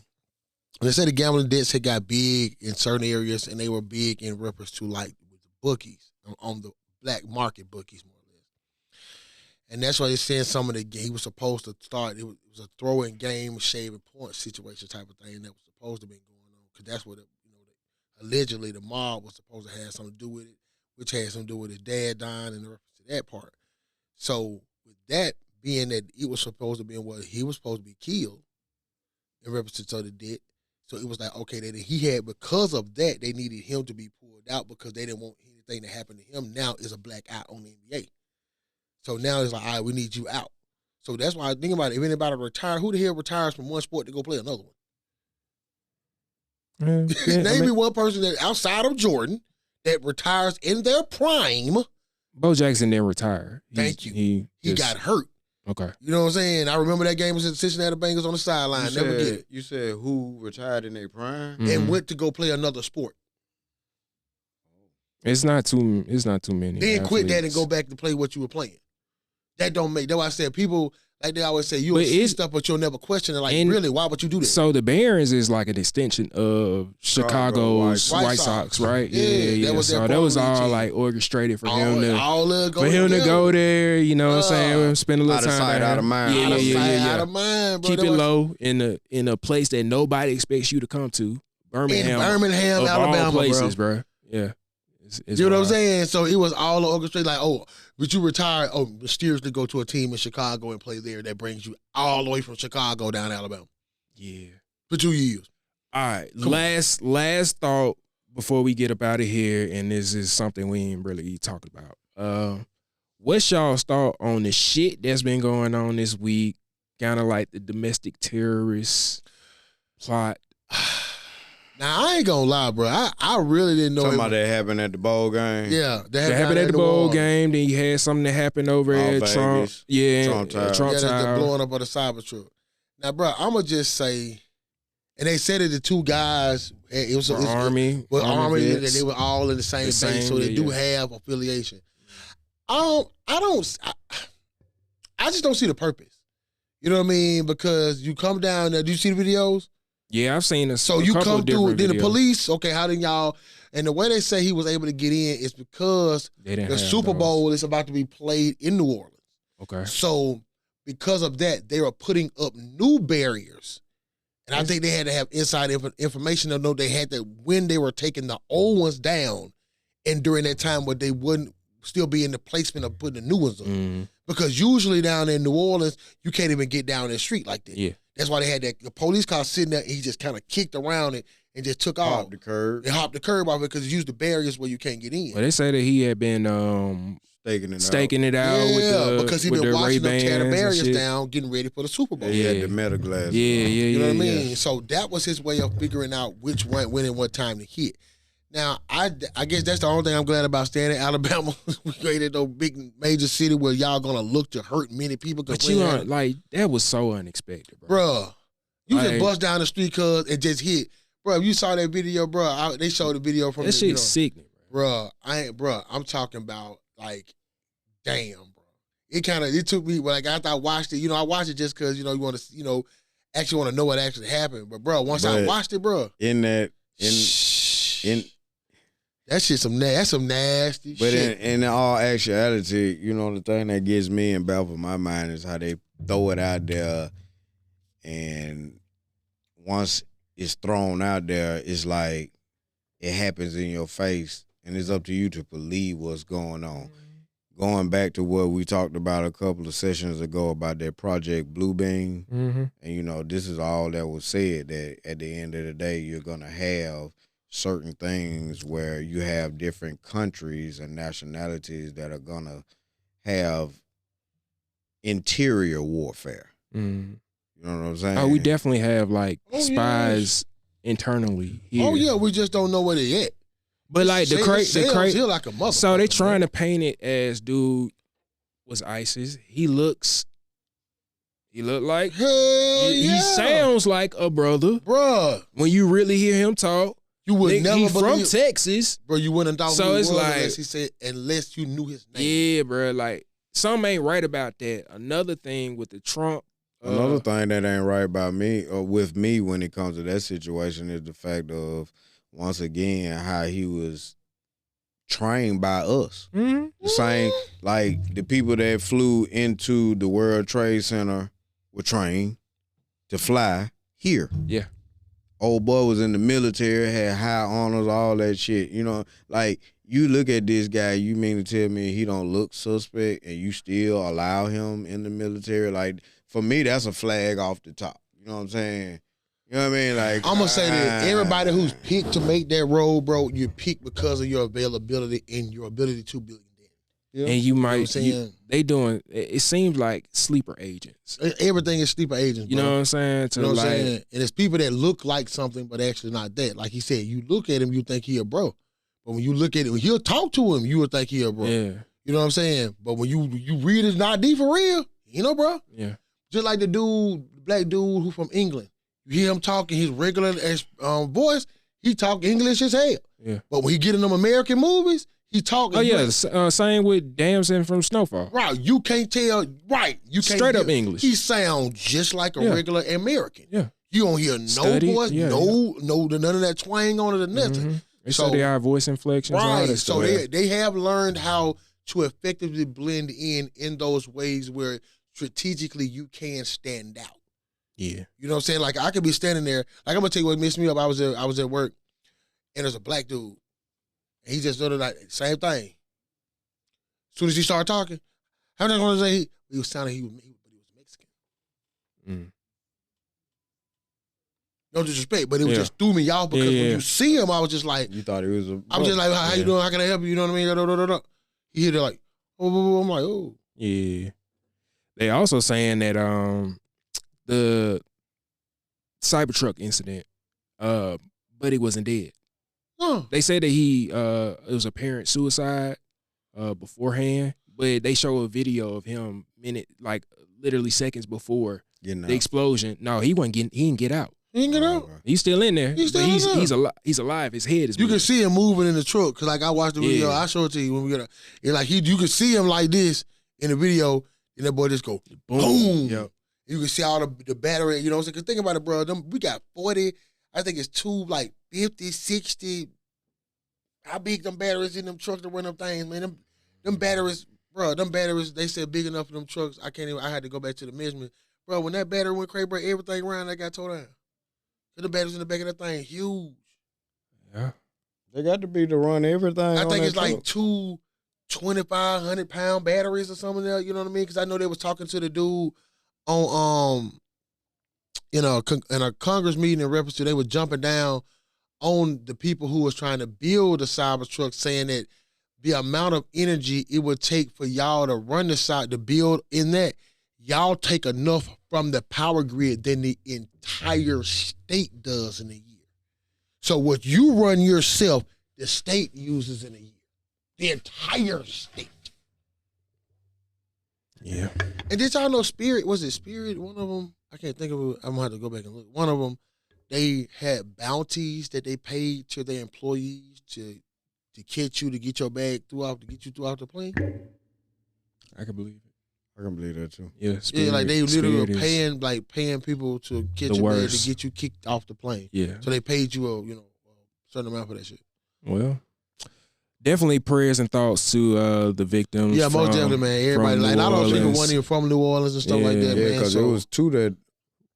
And they said the gambling debts had got big in certain areas, and they were big in reference to like with the bookies on the black market bookies more or less. And that's why they're saying some of he was supposed to start. It was a throwing game, shaving point situation type of thing that was supposed to be going on, because that's what allegedly the mob was supposed to have something to do with it, which had something to do with his dad dying and the reference to that part. So with that being that it was supposed to be he was supposed to be killed in reference to the debt. So it was like, okay, because of that, they needed him to be pulled out because they didn't want anything to happen to him. Now is a black eye on the NBA. So now it's like, all right, we need you out. So that's why I think about it. If anybody retire, who the hell retires from one sport to go play another one? Name me one person that outside of Jordan that retires in their prime. Bo Jackson didn't retire. Thank you. He got hurt. Okay. You know what I'm saying? I remember that game was at Cincinnati Bengals on the sideline. Never get it. You said who retired in their prime? And went to go play another sport. It's not too many. Then quit that and go back to play what you were playing. That don't make. That's why I said people, like they always say, you'll see stuff, but you'll never question it. Like, really, why would you do that? So the Barons is like an extension of Chicago's White Sox, right? Yeah. That was all like orchestrated for him to go there. You know what I'm saying? Spend a little time sight, out of mind. Out of mind, bro. Keep it low in a place that nobody expects you to come to. Birmingham, Alabama, all places, bro. Yeah. You know what I'm saying? So it was all orchestrated. Like, but you retire. Mysteriously go to a team in Chicago and play there. That brings you all the way from Chicago down to Alabama. Yeah. For 2 years. All right. Last thought before we get up out of here, and this is something we ain't really talking about. What's y'all's thought on the shit that's been going on this week? Kind of like the domestic terrorist plot. Now, I ain't gonna lie, bro. I really didn't know. Somebody that happened at the bowl game. Yeah. That happened at the bowl game. Then you had something that happened over at Trump. Yeah. Trump Tower. The blowing up of the cyber truck. Now, bro, I'm going to just say, and they said that the two guys, it was Army. And they were all in the same base, so they do have affiliation. I just don't see the purpose. You know what I mean? Because you come down there, do you see the videos? Yeah, I've seen this. So you come through, then the police, okay, how did y'all, and the way they say he was able to get in is because the Super Bowl is about to be played in New Orleans. Okay. So because of that, they were putting up new barriers. And I think they had to have inside information to know they had to, when they were taking the old ones down, and during that time where they wouldn't still be in the placement of putting the new ones up. Mm-hmm. Because usually down in New Orleans, you can't even get down the street like that. Yeah. That's why they had the police car sitting there, and he just kind of kicked around it, and just took Hop off. the curb. They hopped the curb off it because it used the barriers where you can't get in. Well, they say that he had been Staking it out. Because he with been the watching them tear the Ray-Bans and barriers shit. down, getting ready for the Super Bowl. He had the metal glasses. You know what I mean? Yeah. So that was his way of figuring out which one, when, and what time to hit. Now, I guess that's the only thing I'm glad about staying in Alabama. We created no big major city where y'all gonna look to hurt many people. But you aren't like that was so unexpected, bro. Bruh, you Like, just bust down the street cuz and just hit. Bruh, if you saw that video, bruh, they showed the video from that shit's sickening, bro. I'm talking about like, damn, bro. It took me, like, after I watched it, I watched it just because, you want to, actually want to know what actually happened. But, bro, once I watched it, bro. That's some nasty but shit. in all actuality, the thing that gets me and baffles my mind is how they throw it out there, and once it's thrown out there, it's like it happens in your face, and it's up to you to believe what's going on. Going back to what we talked about a couple of sessions ago about that Project Bluebeam, and this is all that was said, that at the end of the day, you're gonna have certain things where you have different countries and nationalities that are gonna have interior warfare. You know what I'm saying? Oh, we definitely have like spies internally here. Oh yeah, we just don't know where they at. But like the crazy, like a motherfucker. so they trying to paint it as dude was ISIS. He look like he sounds like a brother, bruh. When you really hear him talk, you would never he's believe from Texas, bro. You wouldn't have thought so who it's he was like unless he said, unless you knew his name. Yeah, bro. Like something ain't right about that. Another thing with the Trump. Another thing that ain't right about me or with me when it comes to that situation is the fact of, once again, how he was trained by us. The same, like the people that flew into the World Trade Center were trained to fly here. Yeah. Old boy was in the military, had high honors, all that shit. Like, you look at this guy, you mean to tell me he don't look suspect and you still allow him in the military? Like, for me, that's a flag off the top. You know what I'm saying? You know what I mean? Like, I'm gonna say that everybody who's picked to make that role, bro, you picked because of your availability and your ability to build. Yeah. And you might, they doing, it seems like sleeper agents. Everything is sleeper agents, bro. You know what I'm saying? You know what I'm saying? And it's people that look like something, but actually not that. Like he said, you look at him, you think he a bro. But when you look at him, when you'll talk to him, you would think he a bro. Yeah. You know what I'm saying? But when you read his ID for real, bro. Yeah. Just like the black dude who from England. You hear him talking his regular voice, he talk English as hell. Yeah. But when he get in them American movies, he talking. Oh yeah, same with Damson from Snowfall. Right, you can't tell. Right, you can't straight up English. He sounds just like a regular American. Yeah, you don't hear no voice, no, none of that twang on it or nothing. They say they have voice inflections. Right, and all that so stuff. they have learned how to effectively blend in those ways where strategically you can stand out. Yeah, you know what I'm saying? Like I could be standing there. Like I'm gonna tell you what messed me up. I was at work, and there's a black dude. And he just started like same thing. As soon as he started talking, how am I gonna say he was sounding he was Mexican. No disrespect, but it was just threw me off because when you see him, I was just like, you thought he was I was just like, how you doing? How can I help you? You know what I mean? He hit it like, oh, I'm like, oh. Yeah. They also saying that the Cybertruck incident, Buddy wasn't dead. They said that it was apparent suicide beforehand, but they show a video of him literally seconds before the explosion. No, he didn't get out. He didn't get out. He's still in there. He's alive. He's alive. His head is moving. You can see him moving in the truck because like I watched the video. I showed it to you when we get. It's like you can see him like this in the video, and that boy just go boom. Yep. You can see all the battery. You know what I'm saying? Because think about it, bro. We got 40. I think it's 50, 60. How big them batteries in them trucks to run them things, man? Them batteries, bro. Them batteries. They said big enough for them trucks. I had to go back to the measurement, bro. When that battery went crazy, bro, everything around that got tore down. The batteries in the back of that thing huge. Yeah, they got to be to run everything. I think it's truck. like 2 2,500-pound batteries or something there. You know what I mean? Because I know they was talking to the dude on in a Congress meeting in reference to they were jumping down on the people who was trying to build the Cybertruck, saying that the amount of energy it would take for y'all to run the side to build in that, y'all take enough from the power grid than the entire state does in a year. So what you run yourself, the state uses in a year. The entire state. Yeah. And did y'all know Spirit? Was it Spirit? One of them, I can't think of it. I'm gonna have to go back and look. One of them, they had bounties that they paid to their employees to catch you, to get your bag throughout, to get you throughout the plane. I can believe it. I can believe that too. Yeah, Yeah, like they literally were Spirit paying people to catch the your bag worst. to get you kicked off the plane. Yeah. So they paid you a certain amount for that shit. Well, definitely prayers and thoughts to the victims. Yeah, most definitely, man. Everybody, like, a lot of those people weren't even from New Orleans and stuff like that, Yeah, man. because it was two that,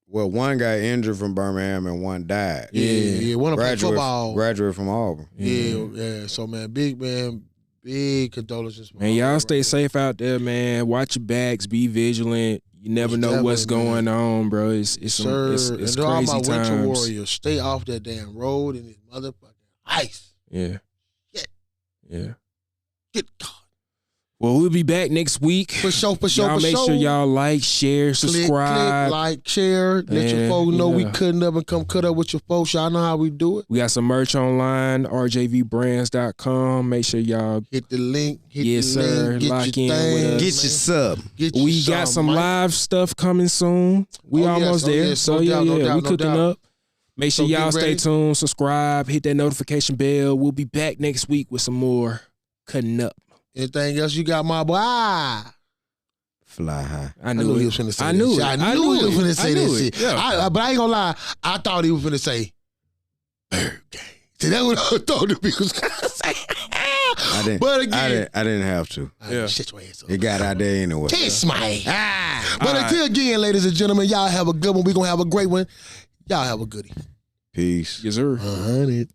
well, one got injured from Birmingham and one died. Yeah. One of them played football. Graduate from Auburn. Yeah. So, big condolences. Man, y'all stay safe out there, man. Watch your backs. Be vigilant. You never know what's going on, bro. It's and all crazy my times. winter warriors, stay off that damn road and this motherfucking ice. Yeah. Shit. Yeah. Good God. Well, we'll be back next week. For sure. Y'all make sure y'all like, share, subscribe. Click, like, share. Let your folks know we cutting up and come cut up with your folks. Y'all know how we do it. We got some merch online, rjvbrands.com. Make sure y'all hit the link. Yes, sir. Lock in with us. Get your sub. We got some live stuff coming soon. We almost there. So, we cooking up. Make sure y'all stay tuned, subscribe, hit that notification bell. We'll be back next week with some more Cutting Up. Anything else you got, my boy? Fly high. I knew he it. was finna say I knew that it. shit. I knew he was finna say that it. shit. Yeah. But I ain't gonna lie. I thought he was finna say bird game. See, that's what I thought he was gonna say. But again, I didn't have to. Shut your ass up. It got out there anyway. Kiss my ass. But until again, ladies and gentlemen, y'all have a good one. We're gonna have a great one. Y'all have a goodie. Peace. Yes, sir. 100.